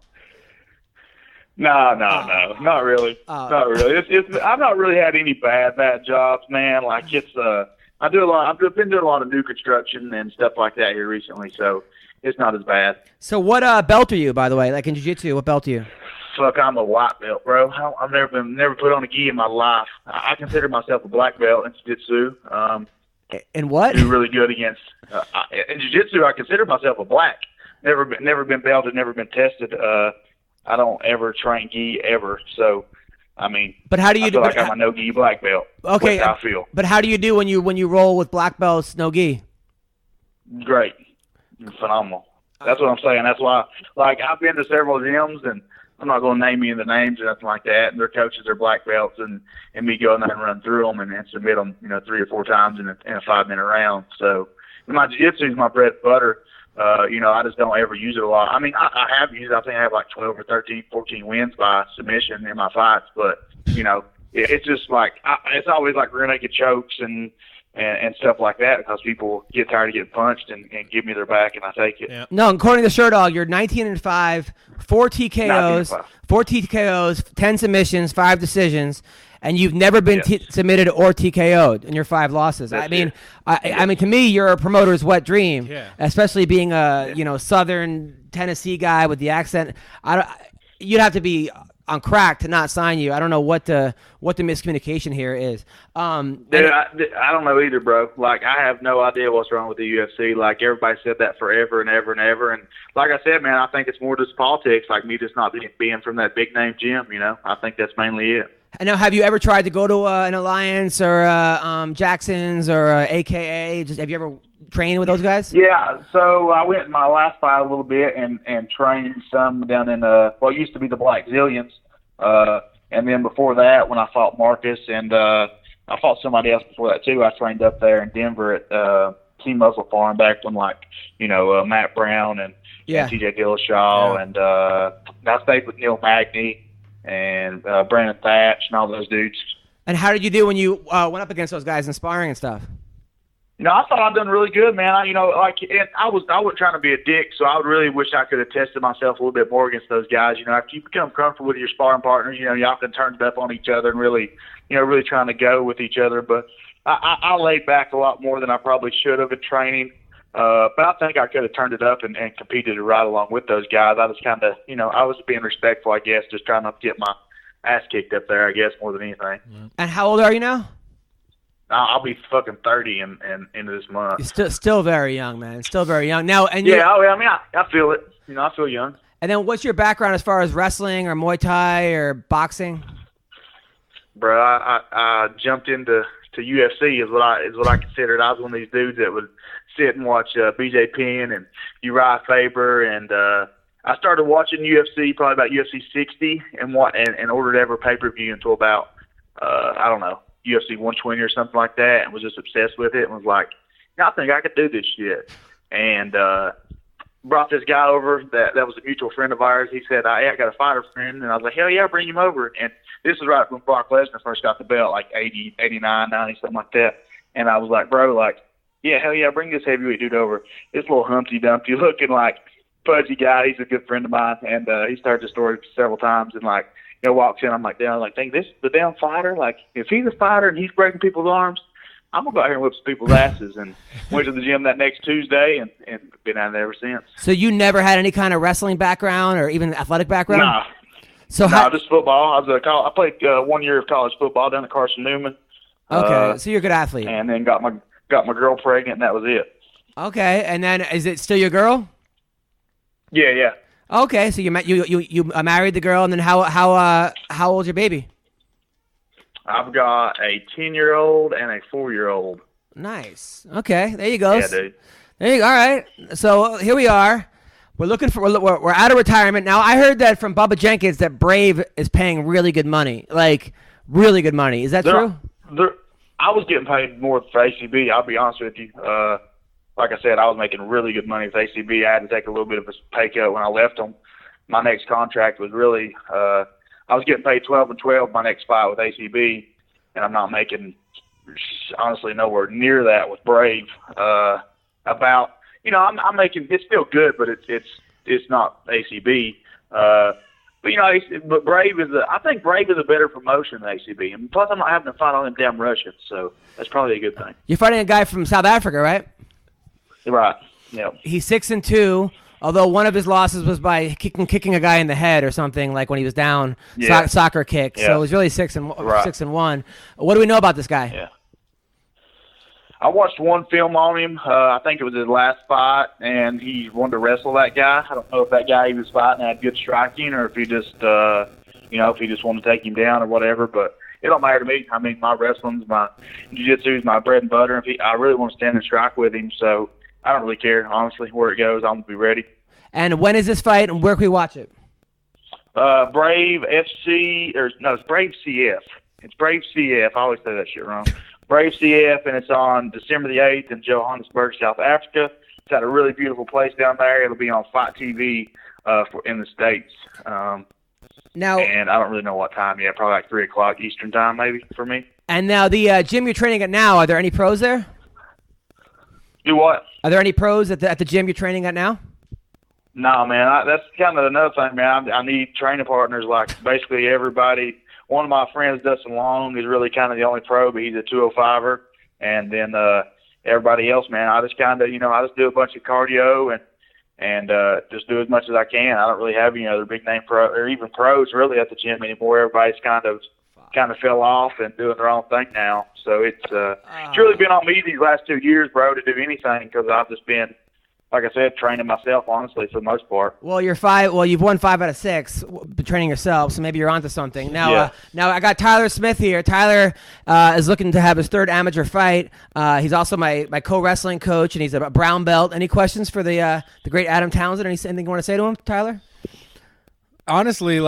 No, not really. Not really. I've not really had any bad jobs, man. Like I've been doing a lot of new construction and stuff like that here recently, so it's not as bad. So what belt are you, by the way? Like in jiu-jitsu, what belt are you? Fuck, I'm a white belt, bro. I've never put on a gi in my life. I consider myself a black belt in jiu-jitsu. And what? Do really good against in jiu-jitsu. I consider myself a black. Never been belted, never been tested. I don't ever train gi ever. So, I mean, but how do you I feel like I'm a no gi black belt. Okay, I feel. But how do you do when you roll with black belts, no gi? Great, phenomenal. That's what I'm saying. That's why, like, I've been to several gyms, and I'm not going to name any of the names or nothing like that. And their coaches are black belts, and me going there and run through them and submit them, 3 or 4 times in a 5-minute round. So, my jiu-jitsu is my bread and butter. I just don't ever use it a lot. I mean, I have used it. I think I have like 12 or 13, 14 wins by submission in my fights. But, it's just like, it's always like rear naked chokes and stuff like that because people get tired of getting punched and give me their back and I take it. Yeah. No, according to Shirt Dog, you're 19-5, 4 TKOs, 10 submissions, 5 decisions. And you've never been submitted or TKO'd in your 5 losses. I mean, to me, you're a promoter's wet dream, especially being a Southern Tennessee guy with the accent. You'd have to be on crack to not sign you. I don't know what the miscommunication here is. Dude, I don't know either, bro. Like, I have no idea what's wrong with the UFC. Like, everybody said that forever and ever and ever. And like I said, man, I think it's more just politics. Like me just not being from that big name gym. I think that's mainly it. And now, have you ever tried to go to an Alliance or Jackson's or AKA? Have you ever trained with those guys? Yeah, so I went in my last fight a little bit and trained some down in it used to be the Black Zillions. And then before that, when I fought Marcus and I fought somebody else before that too, I trained up there in Denver at Team Muscle Farm back when Matt Brown and TJ Dillashaw and I stayed with Neil Magny and Brandon Thatch and all those dudes. And how did you do when you went up against those guys in sparring and stuff? I thought I'd done really good, man. I wasn't trying to be a dick, so I would really wish I could have tested myself a little bit more against those guys. After you become comfortable with your sparring partners, y'all can turn it up on each other and really trying to go with each other. But I laid back a lot more than I probably should have in training. But I think I could have turned it up and competed right along with those guys. I was kind of, I was being respectful, I guess, just trying not to get my ass kicked up there, I guess, more than anything. And how old are you now? I'll be fucking 30 in into this month. You're still very young, man. Still very young. Now, and I feel it. I feel young. And then what's your background as far as wrestling or Muay Thai or boxing? Bro, I jumped into UFC is what I considered. I was one of these dudes that would sit and watch BJ Penn and Uriah Faber, and I started watching UFC probably about UFC 60 and ordered every pay-per-view until about I don't know, UFC 120 or something like that, and was just obsessed with it and was like, I think I could do this shit. And brought this guy over that was a mutual friend of ours. He said, I got a fighter friend. And I was like, hell yeah, bring him over. And this was right when Brock Lesnar first got the belt, like 80, 89, 90, something like that. And I was like, bro, yeah, hell yeah, bring this heavyweight dude over. This little Humpty Dumpty looking like pudgy guy. He's a good friend of mine. And he started the story several times and walks in. I'm like, think this the damn fighter? Like, if he's a fighter and he's breaking people's arms, I'm going to go out here and whip some people's asses. And went to the gym that next Tuesday and been out there ever since. So you never had any kind of wrestling background or even athletic background? Nah. So just football. I played 1 year of college football down at Carson Newman. Okay, so you're a good athlete. And then got my girl pregnant, and that was it. Okay, and then is it still your girl? Yeah. Okay, so you married the girl, and then how old's your baby? I've got a 10-year-old and a 4-year-old. Nice. Okay, there you go. Yeah, dude. There you go. All right. So here we are. We're out of retirement now. I heard that from Bubba Jenkins that Brave is paying really good money, like really good money. Is that true? I was getting paid more for ACB. I'll be honest with you. Like I said, I was making really good money with ACB. I had to take a little bit of a pay cut when I left them. My next contract was really I was getting paid 12 and 12 my next fight with ACB, and I'm not making honestly nowhere near that with Brave. I'm making, it's still good, but it's not ACB. But Brave I think Brave is a better promotion than ACB, and plus I'm not having to fight all them damn Russians, so that's probably a good thing. You're fighting a guy from South Africa, right? Right. Yeah. He's 6-2. Although one of his losses was by kicking a guy in the head or something, like when he was down, soccer kick. Yeah. So it was really 6-1. What do we know about this guy? Yeah. I watched one film on him. I think it was his last fight, and he wanted to wrestle that guy. I don't know if that guy he was fighting had good striking or if he just, if he just wanted to take him down or whatever. But it don't matter to me. I mean, my wrestling's my jiu-jitsu is my bread and butter. I really want to stand and strike with him, so I don't really care, honestly, where it goes. I'm going to be ready. And when is this fight, and where can we watch it? Brave FC, it's Brave CF. It's Brave CF. I always say that shit wrong. Brave CF, and it's on December the 8th in Johannesburg, South Africa. It's at a really beautiful place down there. It'll be on Fight TV in the States. Now, and I don't really know what time yet. Probably like 3 o'clock Eastern time, maybe, for me. And now the gym you're training at now, are there any pros there? Do what? Are there any pros at the gym you're training at now? No, man. That's kind of another thing, man. I need training partners like basically everybody. One of my friends, Dustin Long, is really kind of the only pro, but he's a 205er. And then everybody else, man, I just kind of, I just do a bunch of cardio and just do as much as I can. I don't really have any other big name pro or even pros really at the gym anymore. Everybody's kind of fell off and doing their own thing now. So it's really been on me these last 2 years, bro, to do anything because I've just been, like I said, training myself, honestly, for the most part. Well, you've won 5 out of 6 training yourself, so maybe you're onto something. Now, now I got Tyler Smith here. Tyler is looking to have his 3rd amateur fight. He's also my co-wrestling coach, and he's a brown belt. Any questions for the great Adam Townsend? Anything you want to say to him, Tyler? Honestly,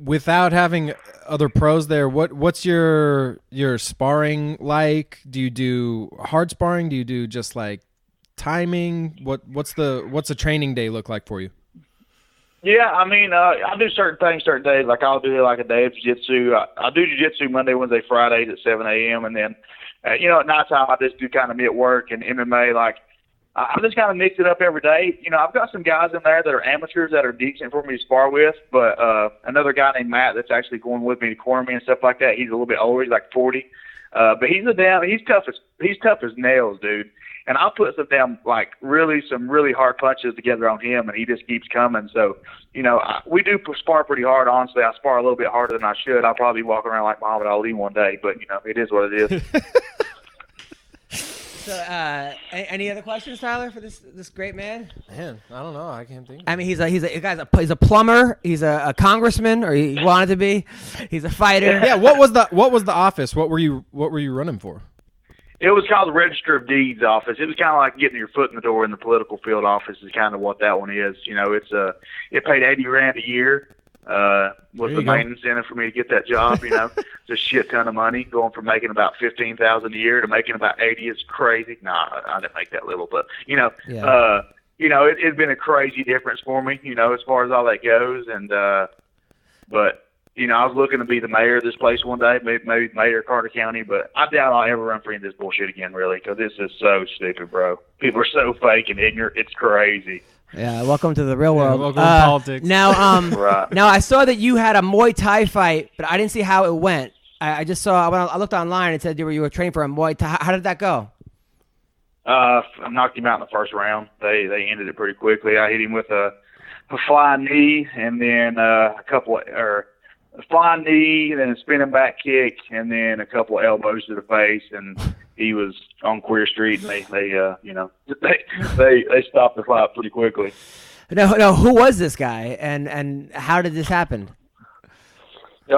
without having other pros there, what's your sparring like? Do you do hard sparring? Do you do just timing? What's a training day look like for you? Yeah, I mean, I do certain things certain days. Like I'll do a day of jiu-jitsu. I do jiu-jitsu Monday, Wednesday, Fridays at 7 a.m. and then at nighttime I just do kind of mid work and MMA. Like I just kind of mix it up every day. I've got some guys in there that are amateurs that are decent for me to spar with, but another guy named Matt that's actually going with me to corner me and stuff like that. He's a little bit older. He's like 40, but he's tough as nails, dude. And I'll put some really hard punches together on him, and he just keeps coming. So, we do spar pretty hard. Honestly, I spar a little bit harder than I should. I'll probably be walking around like Muhammad Ali one day, but it is what it is. So, any other questions, Tyler, for this great man? Man, I don't know. I can't think. I mean, he's a plumber. He's a congressman, or he wanted to be. He's a fighter. Yeah. What was the office? What were you running for? It was called the Register of Deeds office. It was kind of like getting your foot in the door in the political field office is kind of what that one is. It paid $80,000 a year. Was the main incentive for me to get that job. It's a shit ton of money. Going from making about $15,000 a year to making about 80 is crazy. Nah, I didn't make that little, but it's been a crazy difference for me. As far as all that goes, and but. I was looking to be the mayor of this place one day, maybe mayor of Carter County, but I doubt I'll ever run for any of this bullshit again, really, because this is so stupid, bro. People are so fake and ignorant. It's crazy. Yeah, welcome to the real world. Welcome to politics. Now, right. Now I saw that you had a Muay Thai fight, but I didn't see how it went. I just saw. I looked online and it said you were training for a Muay Thai. How did that go? I knocked him out in the first round. They ended it pretty quickly. I hit him with a flying knee, and then a flying knee, and then a spinning back kick, and then a couple of elbows to the face, and he was on Queer Street, and they stopped the fight pretty quickly. No, who was this guy, and how did this happen? So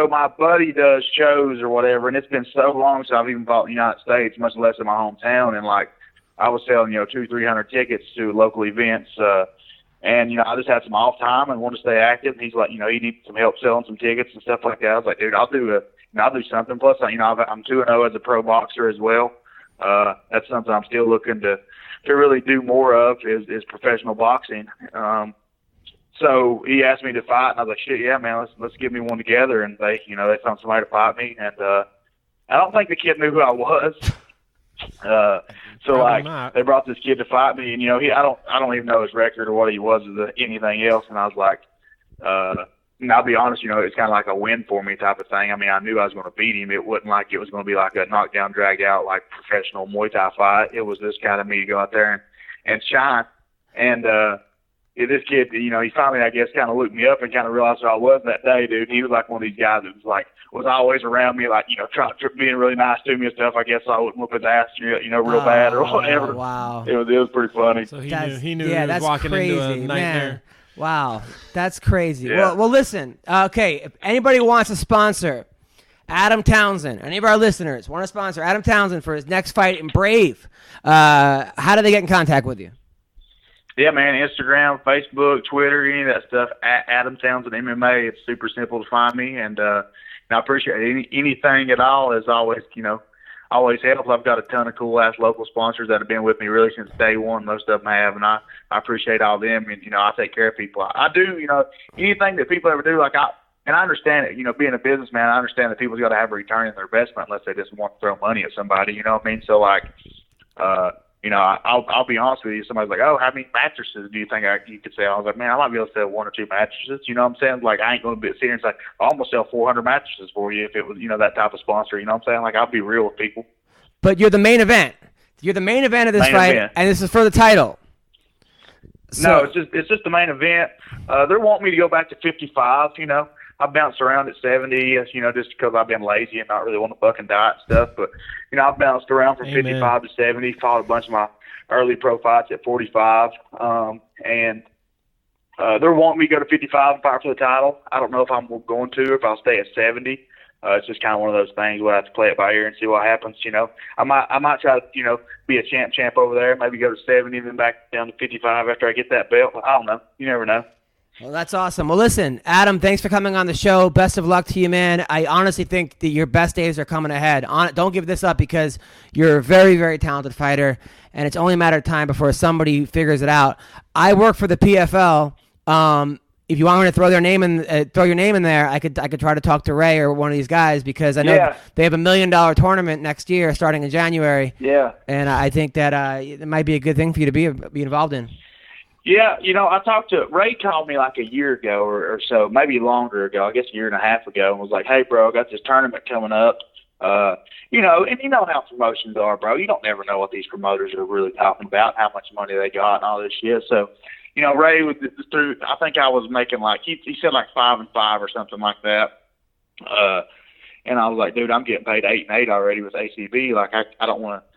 my buddy does shows or whatever, and it's been so long since I've even fought in the United States, much less in my hometown, and I was selling 200-300 tickets to local events. And, I just had some off time and wanted to stay active. And he's like, he needs some help selling some tickets and stuff like that. I was like, dude, I'll do something. Plus, I'm 2-0 as a pro boxer as well. That's something I'm still looking to really do more of is professional boxing. So he asked me to fight, and I was like, shit, yeah, man, let's get me one together. And they found somebody to fight me. And I don't think the kid knew who I was. They brought this kid to fight me, and I don't even know his record or what he was or anything else. And I was like, and I'll be honest, it's kind of like a win for me type of thing. I mean, I knew I was going to beat him. It wasn't like it was going to be like a knockdown, drag out, like professional Muay Thai fight. It was just kind of me to go out there and shine. And this kid, he finally, I guess, kind of looked me up and kind of realized who I was that day, dude. He was like one of these guys that was always around me, being really nice to me and stuff. I guess I wouldn't whoop his ass, real bad or whatever. Wow. It was pretty funny. So he knew he was walking crazy, into a nightmare. Man. Wow, that's crazy. Yeah. Well, listen. Okay, if anybody wants to sponsor Adam Townsend, any of our listeners want to sponsor Adam Townsend for his next fight in Brave, how do they get in contact with you? Yeah, man, Instagram, Facebook, Twitter, any of that stuff, at Adam Townsend MMA. It's super simple to find me, and I appreciate anything at all is always helps. I've got a ton of cool-ass local sponsors that have been with me really since day one. Most of them have, and I appreciate all of them, and, I take care of people. I do, anything that people ever do, and I understand it, being a businessman, I understand that people's got to have a return on their investment unless they just want to throw money at somebody, you know what I mean? So, I'll be honest with you. Somebody's like, "Oh, how many mattresses do you think you could sell?" I was like, "Man, I might be able to sell 1 or 2 mattresses." You know what I'm saying? Like, I ain't going to sit here and say, "I'll almost sell 400 mattresses for you" if it was, that type of sponsor. You know what I'm saying? Like, I'll be real with people. But you're the main event. You're the main event of this fight, and this is for the title. No, it's just the main event. They're wanting me to go back to 55. I bounced around at 70, just because I've been lazy and not really want to buck and diet and stuff. But, I've bounced around from 55 to 70, fought a bunch of my early pro fights at 45. And they're wanting me to go to 55 and fight for the title. I don't know if I'm going to or if I'll stay at 70. It's just kind of one of those things where I have to play it by ear and see what happens. I might try to, be a champ over there, maybe go to 70 and then back down to 55 after I get that belt. I don't know. You never know. Well, that's awesome. Well, listen, Adam, thanks for coming on the show. Best of luck to you, man. I honestly think that your best days are coming ahead. Don't give this up because you're a very, very talented fighter, and it's only a matter of time before somebody figures it out. I work for the PFL. if you want me to throw your name in there, I could try to talk to Ray or one of these guys, because I know they have $1 million tournament next year starting in January. Yeah. And I think that it might be a good thing for you to be involved in. Yeah, I talked to Ray. Called me like a year ago or so, maybe longer ago. I guess a year and a half ago, and was like, "Hey, bro, I got this tournament coming up." And you know how promotions are, bro. You don't never know what these promoters are really talking about, how much money they got, and all this shit. So, Ray was through. I think I was making like he said like 5 and 5 or something like that. And I was like, dude, I'm getting paid 8 and 8 already with ACB. Like I don't want to.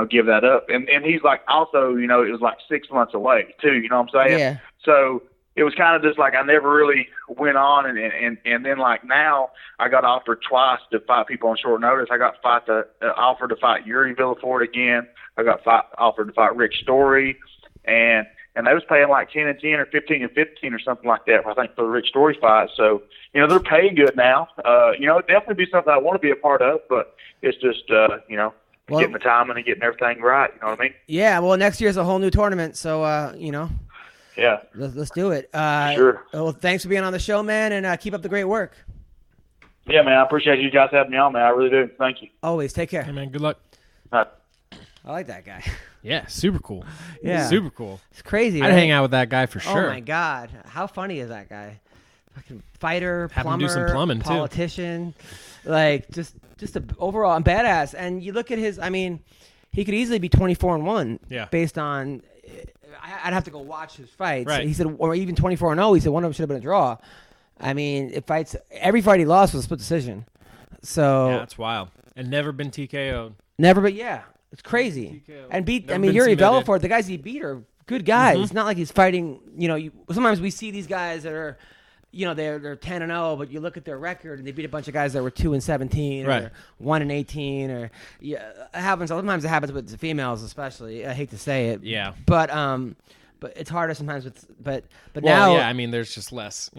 Give that up. And he's like, also, it was like 6 months away too, you know what I'm saying? Yeah. So it was kind of just like I never really went on. And then like now I got offered twice to fight people on short notice. I got offered to fight Yuri Villafort again. I got offered to fight Rick Story. And they was paying like 10 and 10 or 15 and 15 or something like that, I think, for the Rick Story fight. So, they're paying good now. It'd definitely be something I want to be a part of, but it's just, getting the timing and getting everything right. You know what I mean? Yeah. Well, next year's a whole new tournament, so Yeah. Let's do it. Sure. Well, thanks for being on the show, man, and keep up the great work. Yeah, man. I appreciate you guys having me on, man. I really do. Thank you. Always. Take care. Hey, man. Good luck. All right. I like that guy. Yeah, super cool. Yeah. Super cool. It's crazy. I'd hang out with that guy for sure. Oh, my God. How funny is that guy? Fucking fighter, Have him plumber, do some plumbing, too. politician. Like, just overall badass. And you look at his, he could easily be 24-1 based on, I'd have to go watch his fights. Right. He said, or even 24-0. He said one of them should have been a draw. Every fight he lost was a split decision. So yeah, that's wild. And never been TKO'd. Never, but yeah, it's crazy. TKO. And Never Yuri been submitted. Villafort, the guys he beat are good guys. Mhm. It's not like he's fighting. Sometimes we see these guys that are, they're 10-0, but you look at their record and they beat a bunch of guys that were 2-17 Right. or 1-18 or it happens. Sometimes it happens with the females, especially. I hate to say it. Yeah. But it's harder sometimes with but Well, now. yeah, there's just less,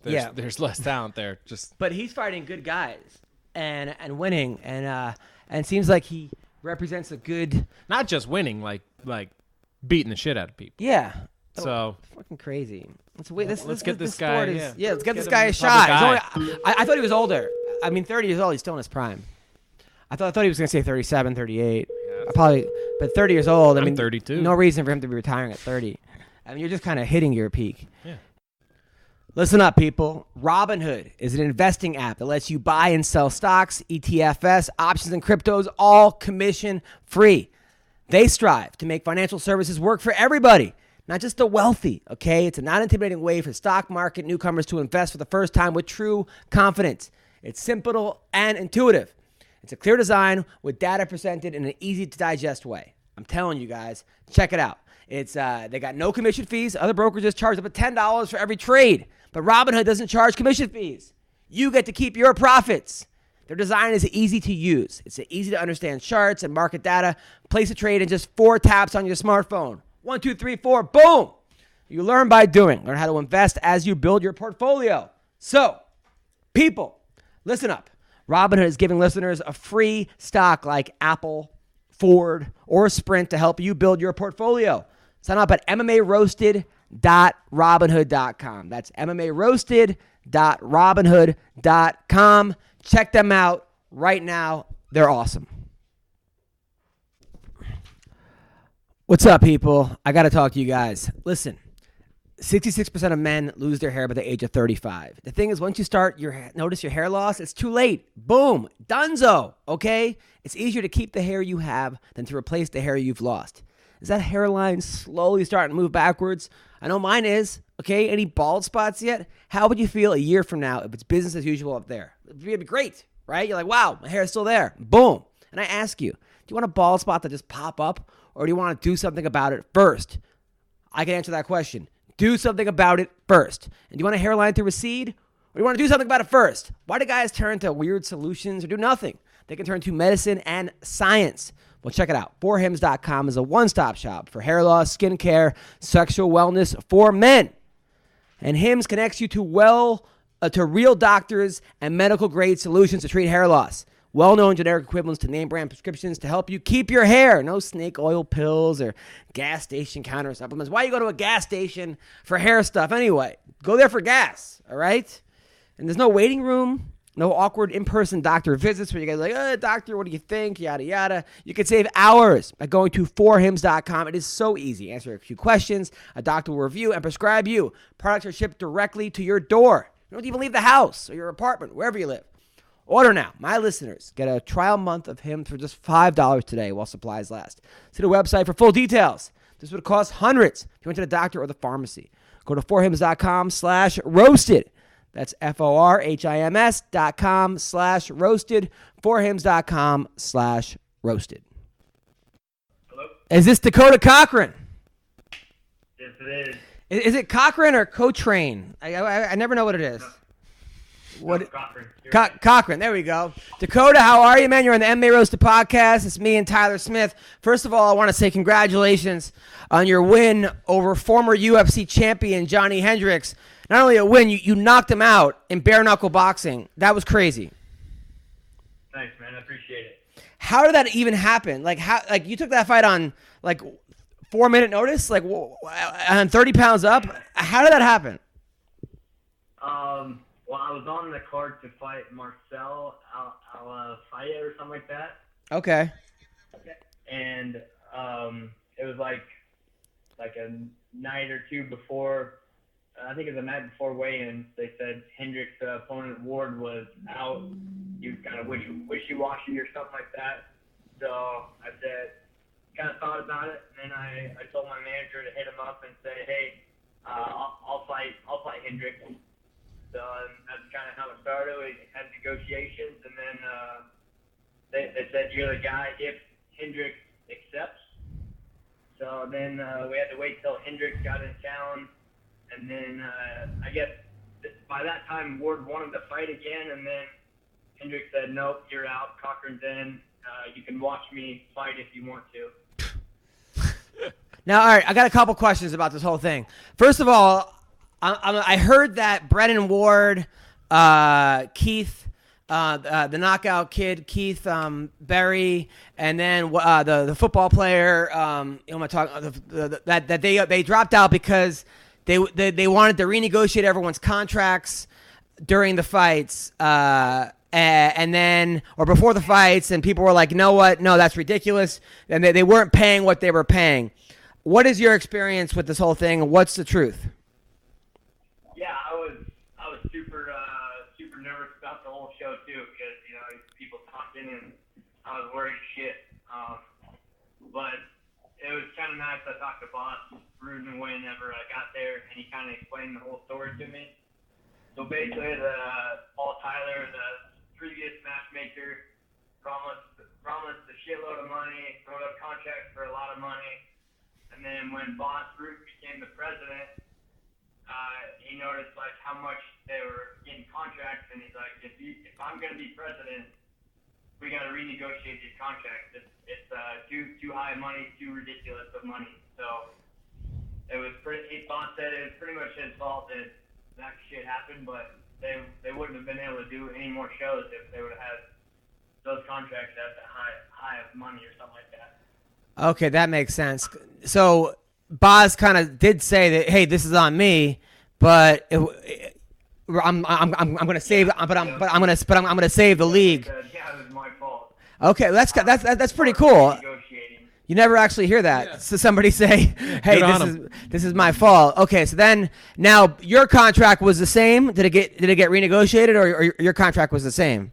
there's less talent there. But he's fighting good guys and winning and it seems like he represents a good. Not just winning, like beating the shit out of people. Yeah. So Fucking crazy. Let's get this sport guy. is- Yeah, let's get this him guy a the shot. proper He's I thought he was older. 30 years old. He's still in his prime. I thought he was going to say 37, 38. But 30 years old. I'm 32. No reason for him to be retiring at 30. You're just kind of hitting your peak. Yeah. Listen up, people. Robinhood is an investing app that lets you buy and sell stocks, ETFs, options, and cryptos, all commission free. They strive to make financial services work for everybody, not just the wealthy, okay? It's a non-intimidating way for stock market newcomers to invest for the first time with true confidence. It's simple and intuitive. It's a clear design with data presented in an easy-to-digest way. I'm telling you guys, check it out. It's they got no commission fees. Other brokerages charge up to $10 for every trade, but Robinhood doesn't charge commission fees. You get to keep your profits. Their design is easy to use. It's easy to understand charts and market data. Place a trade in just 4 taps on your smartphone. 1, 2, 3, 4, boom. You learn by doing. Learn how to invest as you build your portfolio. So, people, listen up. Robinhood is giving listeners a free stock like Apple, Ford, or Sprint to help you build your portfolio. Sign up at MMARoasted.robinhood.com. That's MMARoasted.robinhood.com. Check them out right now. They're awesome. What's up, people? I got to talk to you guys. Listen, 66% of men lose their hair by the age of 35. The thing is, once you notice your hair loss, it's too late. Boom. Dunzo. Okay? It's easier to keep the hair you have than to replace the hair you've lost. Is that hairline slowly starting to move backwards? I know mine is. Okay? Any bald spots yet? How would you feel a year from now if it's business as usual up there? It'd be great, right? You're like, wow, my hair is still there. Boom. And I ask you, do you want a bald spot to just pop up? Or do you want to do something about it first? I can answer that question. Do something about it first. And do you want a hairline to recede? Or do you want to do something about it first? Why do guys turn to weird solutions or do nothing? They can turn to medicine and science. Well, check it out. 4hims.com is a one-stop shop for hair loss, skin care, sexual wellness for men. And Hims connects you to real doctors and medical-grade solutions to treat hair loss. well-known generic equivalents to name-brand prescriptions to help you keep your hair. No snake oil pills or gas station counter supplements. Why you go to a gas station for hair stuff anyway? Go there for gas, all right? And there's no waiting room, no awkward in-person doctor visits where you guys are like, doctor, what do you think? Yada, yada. You can save hours by going to forhims.com. It is so easy. Answer a few questions. A doctor will review and prescribe you. Products are shipped directly to your door. You don't even leave the house or your apartment, wherever you live. Order now. My listeners get a trial month of Hims for just $5 today while supplies last. See the website for full details. This would cost hundreds if you went to the doctor or the pharmacy. Go to forhims.com/roasted. That's forhims.com/roasted. forhims.com/roasted. Hello? Is this Dakota Cochrane? Yes, it is. Is it Cochrane or Cochrane? I never know what it is. What? No, Cochrane. Cochrane, there we go. Dakota, how are you, man? You're on the MMA Roasted Podcast. It's me and Tyler Smith. First of all, I want to say congratulations on your win over former UFC champion Johnny Hendricks. Not only a win, you knocked him out in bare-knuckle boxing. That was crazy. Thanks, man. I appreciate it. How did that even happen? Like you took that fight on 4-minute notice, on 30 pounds up. How did that happen? Well, I was on the card to fight Marcel Alfaya or something like that. Okay. And it was like a night or two before. I think it was the night before weigh-in. They said Hendrick's opponent Ward was out. He was kind of wishy-washy or something like that. So I said, kind of thought about it, and then I told my manager to hit him up and say, hey, I'll fight Hendrick. So that's kind of how it started. We had negotiations, and then they said you're the guy if Hendrick accepts. So then we had to wait till Hendrick got in town, and then I guess by that time Ward wanted to fight again, and then Hendrick said, nope, you're out. Cochrane's in. You can watch me fight if you want to. Now, all right, I got a couple questions about this whole thing. First of all, I heard that Brennan Ward, Keith, the knockout kid, Keith Berry, and then the football player, that they dropped out because they wanted to renegotiate everyone's contracts during the fights, and then or before the fights, and people were like, you know what? No, that's ridiculous, and they weren't paying what they were paying. What is your experience with this whole thing, and what's the truth? Yeah, I was super nervous about the whole show too, because people talking and I was worried shit. But it was kind of nice. I talked to Boss Rudin whenever I got there, and he kind of explained the whole story to me. So basically, Paul Tyler, the previous matchmaker, promised a shitload of money, wrote up contracts for a lot of money, and then when Boss Rudin became the president, he noticed how much they were getting contracts, and he's like, if I'm going to be president, we got to renegotiate these contracts. It's too high money, too ridiculous of money. So it was Boss said it was pretty much his fault that shit happened, but they wouldn't have been able to do any more shows if they would have had those contracts at the high of money or something like that. Okay, that makes sense. So Boz kind of did say that, hey, this is on me, but I'm going to save, but I'm going to save the league. Yeah, it was my fault. Okay, that's pretty cool. You never actually hear that. Yeah. So somebody say, hey, this is my fault. Okay, so then now your contract was the same. Did it get renegotiated, or your contract was the same?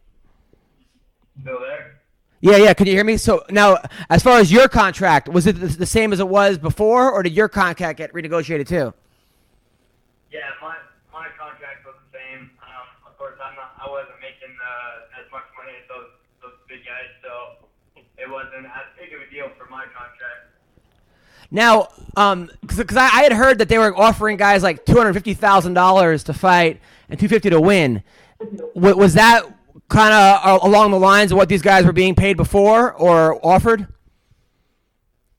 Still there? Yeah. Can you hear me? So now, as far as your contract, was it the same as it was before, or did your contract get renegotiated too? Yeah, my contract was the same. Of course, I wasn't making as much money as those big guys, so it wasn't as big of a deal for my contract. Now, because I had heard that they were offering guys like $250,000 to fight and $250,000 to win. Was that kind of along the lines of what these guys were being paid before or offered?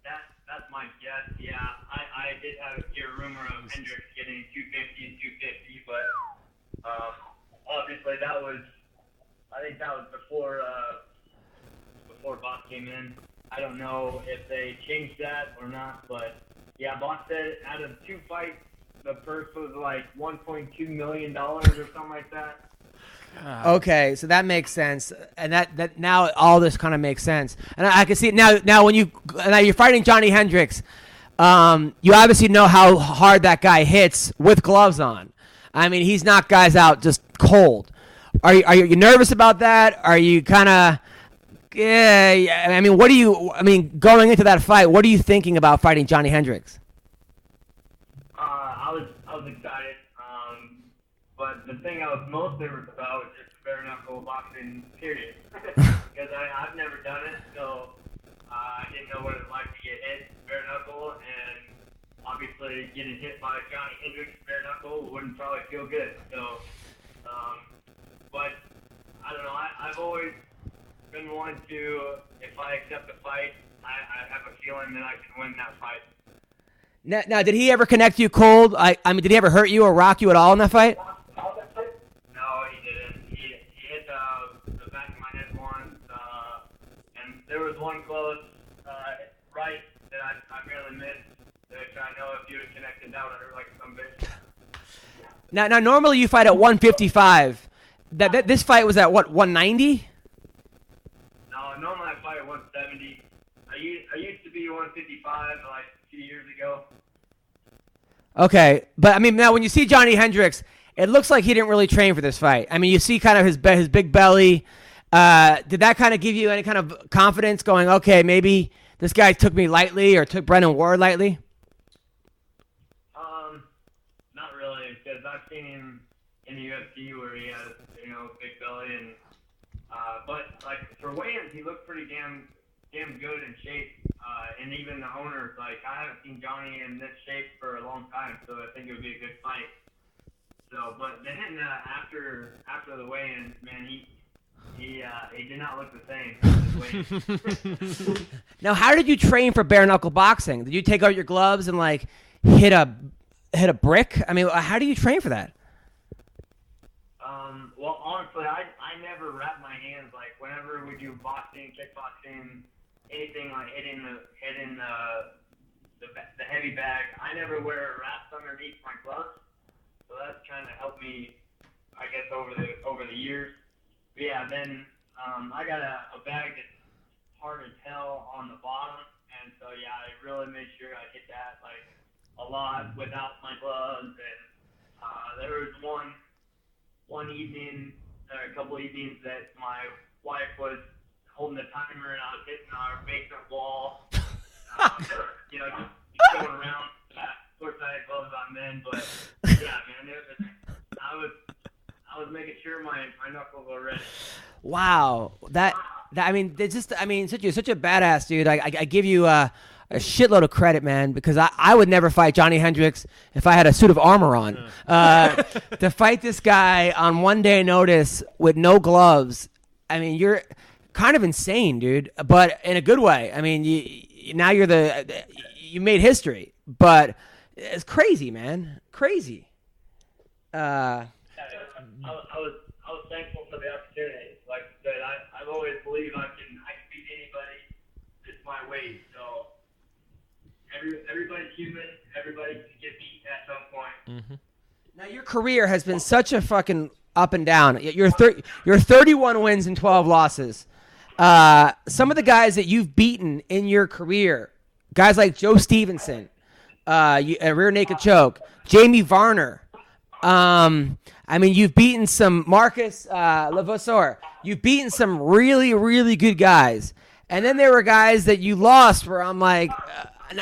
That's my guess. Yeah, I did hear a rumor of Hendricks getting $250,000 and $250,000, but obviously I think that was before before Boss came in. I don't know if they changed that or not, but yeah, Boss said out of 2 fights, the purse was like $1.2 million or something like that. Okay, so that makes sense, and that now all this kind of makes sense, and I can see it now. Now you're fighting Johnny Hendricks, you obviously know how hard that guy hits with gloves on. I mean, he's knocked guys out just cold. Are you nervous about that? Are you kind of yeah? I mean, going into that fight, what are you thinking about fighting Johnny Hendricks? I was excited. But the thing I was most nervous about was just bare knuckle boxing, period. Because I've never done it, so I didn't know what it was like to get hit bare knuckle, and obviously getting hit by Johnny Hendricks bare knuckle wouldn't probably feel good. So, but I don't know. I've always been one to, if I accept the fight, I have a feeling that I can win that fight. Now, did he ever connect you cold? I mean, did he ever hurt you or rock you at all in that fight? No, he didn't. He hit the back of my head once, and there was one close right that I barely missed. Which I know if you had connected, that would hurt like some bitch. Now, normally you fight at 155. This fight was at what, 190? No, normally I fight at 170. I used to be 155 like a few years ago. Okay, but I mean, now when you see Johnny Hendricks, it looks like he didn't really train for this fight. I mean, you see kind of his big belly. Did that kind of give you any kind of confidence going, okay, maybe this guy took me lightly or took Brennan Ward lightly? Not really, because I've seen him in the UFC where he has, big belly, and but like for weigh-ins, he looked pretty damn good in shape. And even the owners, like, I haven't seen Johnny in this shape for a long time, so I think it would be a good fight. So, but then after the weigh-in, man, he did not look the same. Now, how did you train for bare knuckle boxing? Did you take out your gloves and like hit a brick? I mean, how do you train for that? Well, honestly, I never wrap my hands. Like whenever we do boxing, kickboxing, anything like hitting the heavy bag, I never wear wraps underneath my gloves. So that's kind of helped me, I guess, over the years. But yeah, then I got a bag that's hard to tell on the bottom, and so yeah, I really made sure I hit that like a lot without my gloves. And there was one evening, or a couple evenings that my wife was holding the timer and I was hitting our basement wall. Just going around. Of course, I had gloves on then, but yeah, man, I was making sure my knuckles were ready. Wow, that I mean, it's just such a badass dude. I give you a shitload of credit, man, because I would never fight Johnny Hendricks if I had a suit of armor on. To fight this guy on 1 day notice with no gloves, I mean, you're kind of insane, dude, but in a good way. I mean, you made history, but it's crazy, man, crazy. I was thankful for the opportunity. Like I said, I've always believed I can beat anybody just my weight. So everybody's human. Everybody can get beat at some point. Mm-hmm. Now your career has been such a fucking up and down. You're 31 wins and 12 losses. Some of the guys that you've beaten in your career, guys like Joe Stevenson, a rear naked choke, Jamie Varner. I mean, you've beaten some Marcus Levasseur. You've beaten some really, really good guys. And then there were guys that you lost where I'm like,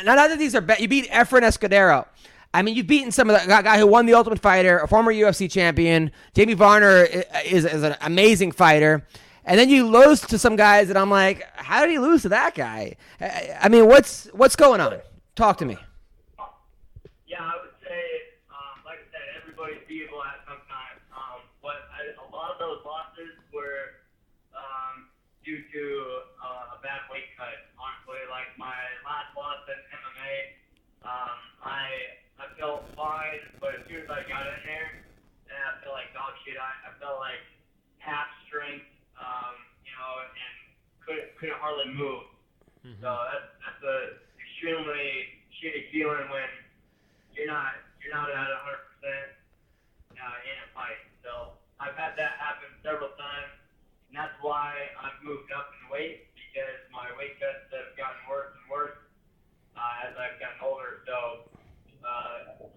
none of these are bad. You beat Efren Escudero. I mean, you've beaten some of the guy who won the Ultimate Fighter, a former UFC champion. Jamie Varner is an amazing fighter. And then you lose to some guys that I'm like, how did he lose to that guy? I mean, what's going on? Talk to me. Yeah, I would say, like I said, everybody's beatable at some time. But a lot of those losses were due to a bad weight cut. Honestly, like my last loss in MMA, I felt fine, but as soon as I got in there, then I felt like dog shit. I felt like half strength, and couldn't hardly move. Mm-hmm. So that's a extremely shitty feeling when you're not at 100% in a fight. So I've had that happen several times, and that's why I've moved up in weight, because my weight cuts have gotten worse and worse as I've gotten older. So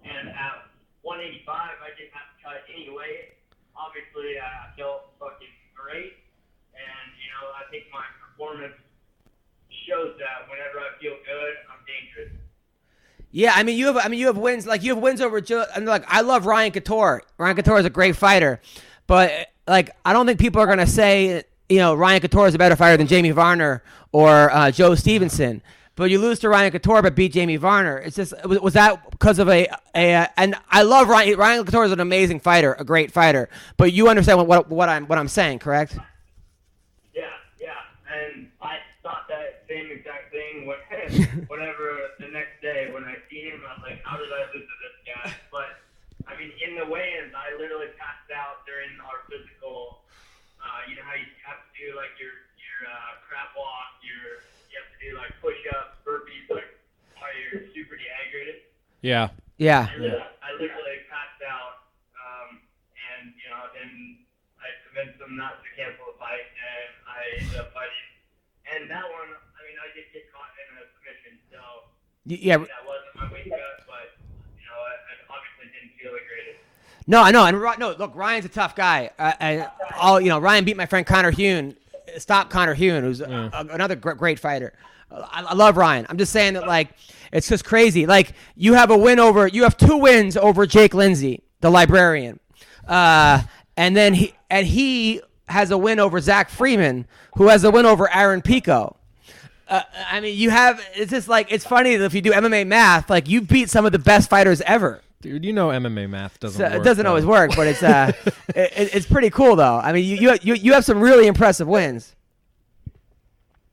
and at 185, I didn't have to cut any weight. Obviously, I felt fucking great, and I think my performance shows that whenever I feel good, I'm dangerous. Yeah, you have wins, like you have wins over Joe. And like, I love Ryan Couture. Ryan Couture is a great fighter, but like, I don't think people are gonna say Ryan Couture is a better fighter than Jamie Varner or Joe Stevenson. But you lose to Ryan Couture but beat Jamie Varner. It's just, was that because of and I love Ryan Couture is an amazing fighter, a great fighter. But you understand what I'm saying, correct? Yeah, and I thought that same exact thing whenever the next day when I seen him, I was like, how did I lose to this guy? But I mean, in the weigh-ins, I literally passed out during our physical. You know how you have to do like your crab walk, you have to do like push-ups, burpees, like while you're super dehydrated. Yeah. I literally passed out, and then I convinced them not to cancel the fight, and I ended up fighting. And that one, I mean, I did get caught in a submission, so that wasn't my weight cut, but I obviously didn't feel the greatest. No, I know. And look, Ryan's a tough guy. Ryan beat my friend Connor Hune. Stop Connor Hune, who's another great fighter. I love Ryan. I'm just saying that, like, it's just crazy. Like, you have 2 wins over Jake Lindsay, the librarian, and then he has a win over Zach Freeman, who has a win over Aaron Pico. I mean, it's just like, it's funny that if you do MMA math, like, you beat some of the best fighters ever. Dude, MMA math doesn't work. It doesn't always work, but it's it's pretty cool though. I mean, you have some really impressive wins.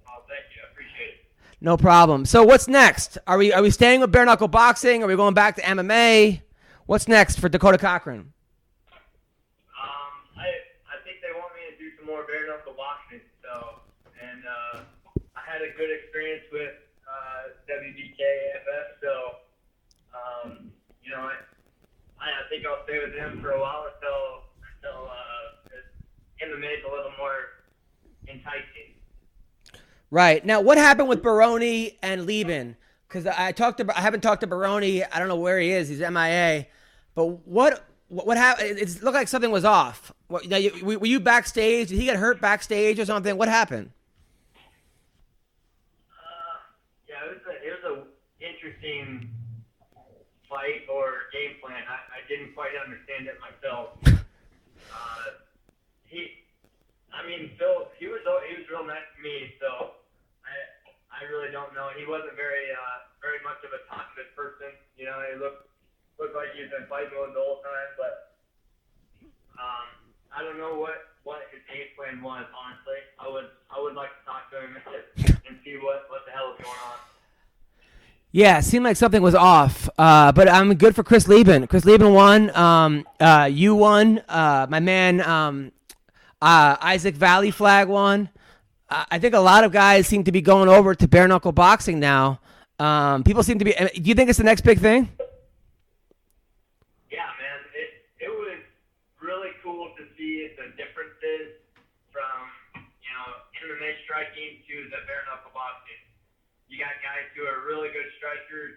Oh, thank you. I appreciate it. No problem. So what's next? Are we staying with bare knuckle boxing? Are we going back to MMA? What's next for Dakota Cochrane? I think they want me to do some more bare knuckle boxing. So, and I had a good experience with WBK AFS. So, I think I'll stay with him for a while until MMA is a little more enticing. Right. Now, what happened with Baroni and Lieben? Because I haven't talked to Baroni. I don't know where he is. He's MIA. But what happened? It looked like something was off. Were you backstage? Did he get hurt backstage or something? What happened? It was a interesting fight or game plan. I didn't quite understand it myself. Phil, he was real nice to me, so I really don't know. He wasn't very much of a talkative person. He looked like he's been fighting mode the whole time, but I don't know what his game plan was. Honestly, I would like to talk to him and see what the hell is going on. Yeah, it seemed like something was off, but I'm good for Chris Lieben. Chris Lieben won. You won. My man Isaac Valley Flag won. I think a lot of guys seem to be going over to bare knuckle boxing now. People seem to be. Do you think it's the next big thing? Yeah, man. It was really cool to see the differences from MMA striking to the bare knuckle boxing. You got guys who are really good strikers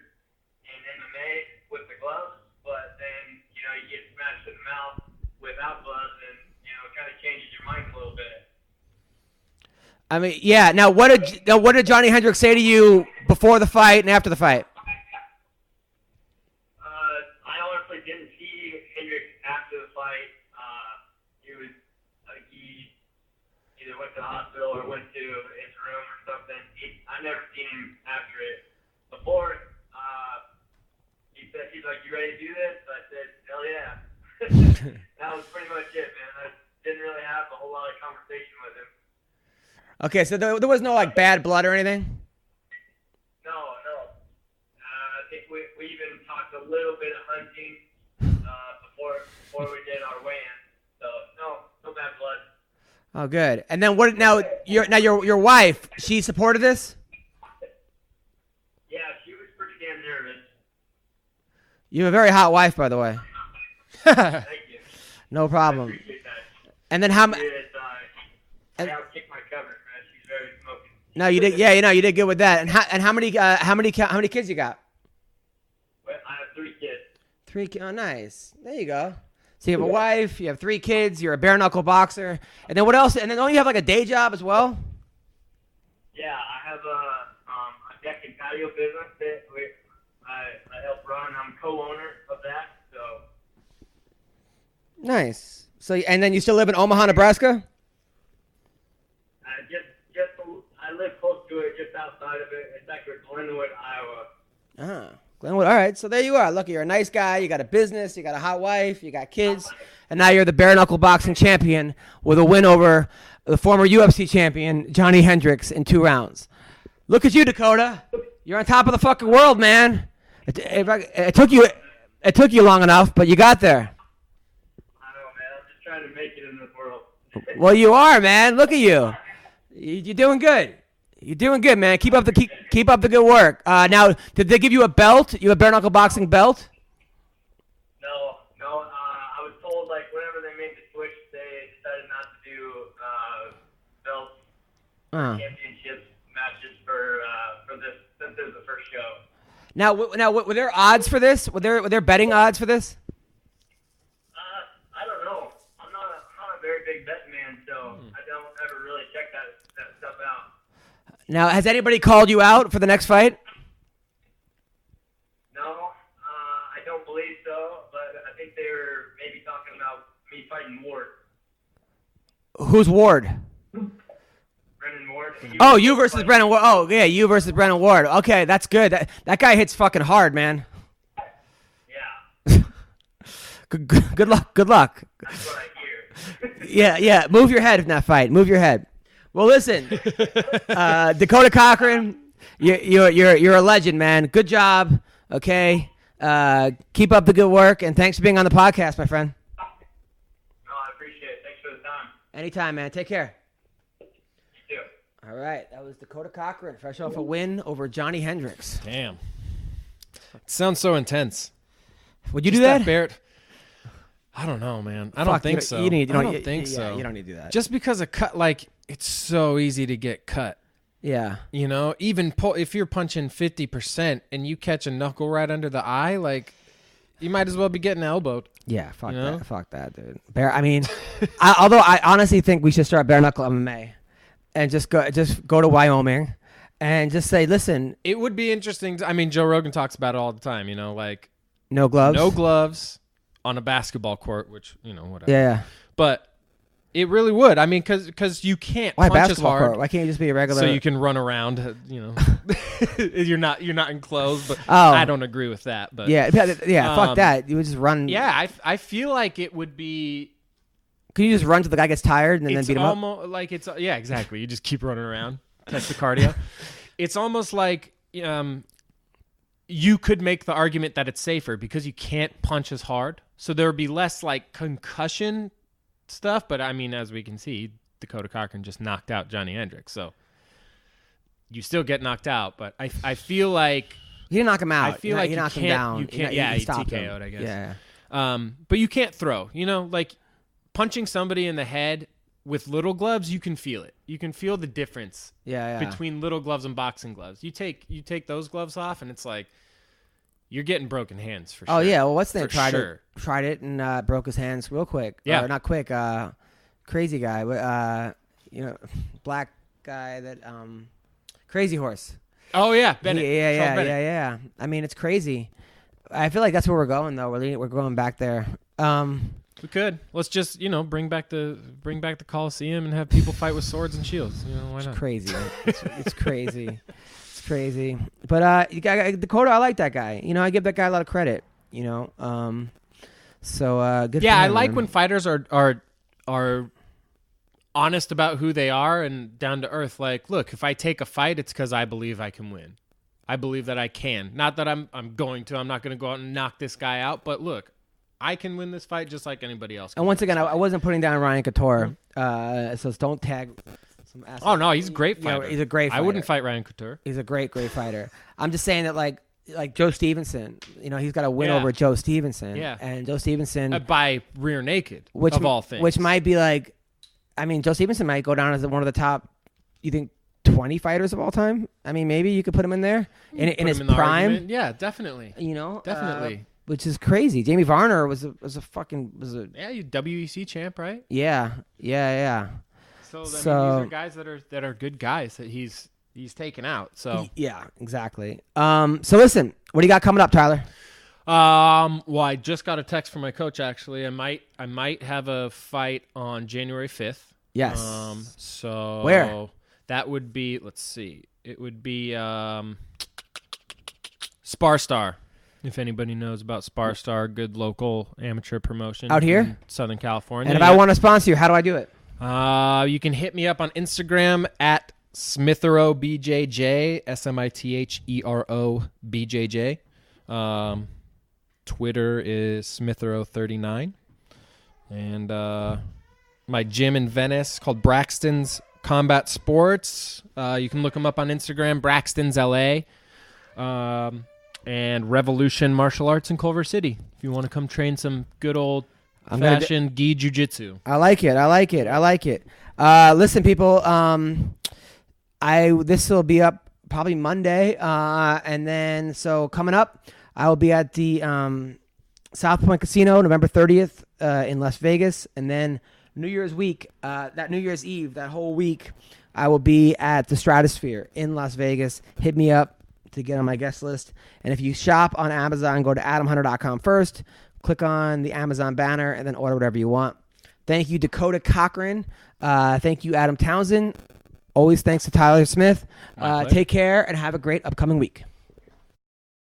in MMA with the gloves, but then you get smashed in the mouth without gloves, and it kind of changes your mind a little bit. I mean, yeah. Now, what did Johnny Hendricks say to you before the fight and after the fight? I honestly didn't see Hendricks after the fight. He was he either went to the hospital or went to his room or something. I never seen him after it. Before, he's like, "You ready to do this?" I said, "Hell yeah." That was pretty much it, man. I didn't really have a whole lot of conversation with him. Okay, so there was no like bad blood or anything? No. I think we even talked a little bit of hunting before we did our weigh-in. So no bad blood. Oh, good. And then what? Now your wife, she supported this. Yeah, she was pretty damn nervous. You have a very hot wife, by the way. Thank you. No I problem. appreciate that. And then how? She is, I outkicked my cover, man. She's very smoking. No, you did. Yeah, you did good with that. And how many kids you got? Well, I have 3 kids. 3 kids. Oh, nice. There you go. So you have a wife, you have 3 kids, you're a bare knuckle boxer, and then what else? And then don't you have like a day job as well? Yeah, I have a deck and patio business that I help run. I'm co-owner of that. So. Nice. So and then you still live in Omaha, Nebraska? I live close to it, just outside of it. It's actually Glenwood, Iowa. Glenwood. All right. So there you are. Look, you're a nice guy. You got a business. You got a hot wife. You got kids. And now you're the bare knuckle boxing champion with a win over the former UFC champion, Johnny Hendricks, in 2 rounds. Look at you, Dakota. You're on top of the fucking world, man. It took you long enough, but you got there. I know, man. I'm just trying to make it in this world. Well, you are, man. Look at you. You're doing good. You're doing good, man. Keep up the good work. Now, did they give you a belt? You have a bare knuckle boxing belt? No. I was told like whenever they made the switch, they decided not to do belts, championships matches for this since it was the first show. Now, were there odds for this? Were there betting odds for this? I don't know. I'm not a very big betting man, so I don't ever really check that stuff out. Now, has anybody called you out for the next fight? No, I don't believe so, but I think they were maybe talking about me fighting Ward. Who's Ward? Brennan Ward. Oh, you versus Brennan Ward. Oh, yeah, you versus Brennan Ward. Okay, that's good. That guy hits fucking hard, man. Yeah. Good luck. Good luck. That's what I hear. Yeah. Move your head in that fight. Move your head. Well, listen, Dakota Cochrane, you're a legend, man. Good job. Okay. Keep up the good work, and thanks for being on the podcast, my friend. No, I appreciate it. Thanks for the time. Anytime, man. Take care. You too. All right. That was Dakota Cochrane, fresh off a win over Johnny Hendricks. Damn. It sounds so intense. Would you do that? I don't know, man. I don't think so. I don't think so. You don't need to do that. Just because a cut, like, it's so easy to get cut. Yeah. You know, even if you're punching 50% and you catch a knuckle right under the eye, like, you might as well be getting elbowed. Yeah, fuck You know? that. Fuck that, dude. Although I honestly think we should start bare knuckle MMA and just go to Wyoming and just say, listen. It would be interesting. Joe Rogan talks about it all the time, you know, like. No gloves? No gloves on a basketball court, which, you know, whatever. Yeah. But it really would. I mean, because you can't Why punch as basketball hard. court? Why can't you just be a regular? So you can run around, you know. you're not enclosed, but Oh. I don't agree with that. But Yeah, fuck that. You would just run. yeah, I feel like it would be. Can you just run till the guy gets tired and then It's beat him up? almost like it's yeah, exactly. You just keep running around, test the cardio. It's almost like you could make the argument that it's safer because you can't punch as hard, so there would be less like concussion stuff. But I mean, as we can see, Dakota Cochrane just knocked out Johnny Hendricks, so you still get knocked out. But I feel like He didn't knock him out. I feel like he knocked him can't- down. you can't- He yeah, he stopped TKO'd, him. I guess. Yeah. but you can't throw. You know, like punching somebody in the head with little gloves, you can feel it. You can feel the difference Yeah. between little gloves and boxing gloves. You take those gloves off, and it's like you're getting broken hands for sure. Oh yeah. Well, what's the name? For sure. Tried it and broke his hands real quick. Yeah. Or not quick. Crazy guy. Black guy that Crazy Horse. Oh yeah, Bennett. Charles Yeah. Bennett. I mean, it's crazy. I feel like that's where we're going though. We're going back there. We could. Let's just bring back the Coliseum and have people fight with swords and shields. You know, why not? Crazy. It's crazy. It's crazy. But Dakota, I like that guy. I give that guy a lot of credit. So good. Yeah, for I him, like man. when fighters are honest about who they are and down to earth. Like, look, if I take a fight, it's because I believe I can win. I believe that I can. Not that I'm going to. I'm not going to go out and knock this guy out. But look, I can win this fight just like anybody else. And once again, I wasn't putting down Ryan Couture, so don't tag some ass. Oh no, he's a great fighter. He's a great fighter. I wouldn't fight Ryan Couture. He's a great fighter. I'm just saying that like Joe Stevenson, he's got a win over Joe Stevenson. Yeah. And Joe Stevenson by rear naked, which, of all things. Which might be like, I mean, Joe Stevenson might go down as one of the top, you think, 20 fighters of all time? I mean, maybe you could put him in there in his prime. Argument. Yeah, definitely. Definitely. Which is crazy. Jamie Varner was a you WEC champ, right? Yeah. So these are guys that are good guys that he's taken out. So yeah, exactly. So listen, what do you got coming up, Tyler? Well, I just got a text from my coach. Actually, I might have a fight on January 5th. Yes. So where? That would be. Let's see. It would be Sparstar. If anybody knows about Sparstar, good local amateur promotion out here in Southern California. And if I want to sponsor you, how do I do it? You can hit me up on Instagram at SmitheroBJJ, SMITHEROBJJ. Twitter is Smithero39. And my gym in Venice called Braxton's Combat Sports. You can look them up on Instagram, Braxton's LA. And Revolution Martial Arts in Culver City. If you want to come train some good old fashioned gi jiu-jitsu. I like it. Listen, people, this will be up probably Monday. And then, so coming up, I will be at the South Point Casino November 30th in Las Vegas. And then New Year's week, that New Year's Eve, that whole week, I will be at the Stratosphere in Las Vegas. Hit me up to get on my guest list. And if you shop on Amazon, go to adamhunter.com first, click on the Amazon banner, and then order whatever you want. Thank you, Dakota Cochrane. Thank you, Adam Townsend. Always thanks to Tyler Smith. Take care and have a great upcoming week.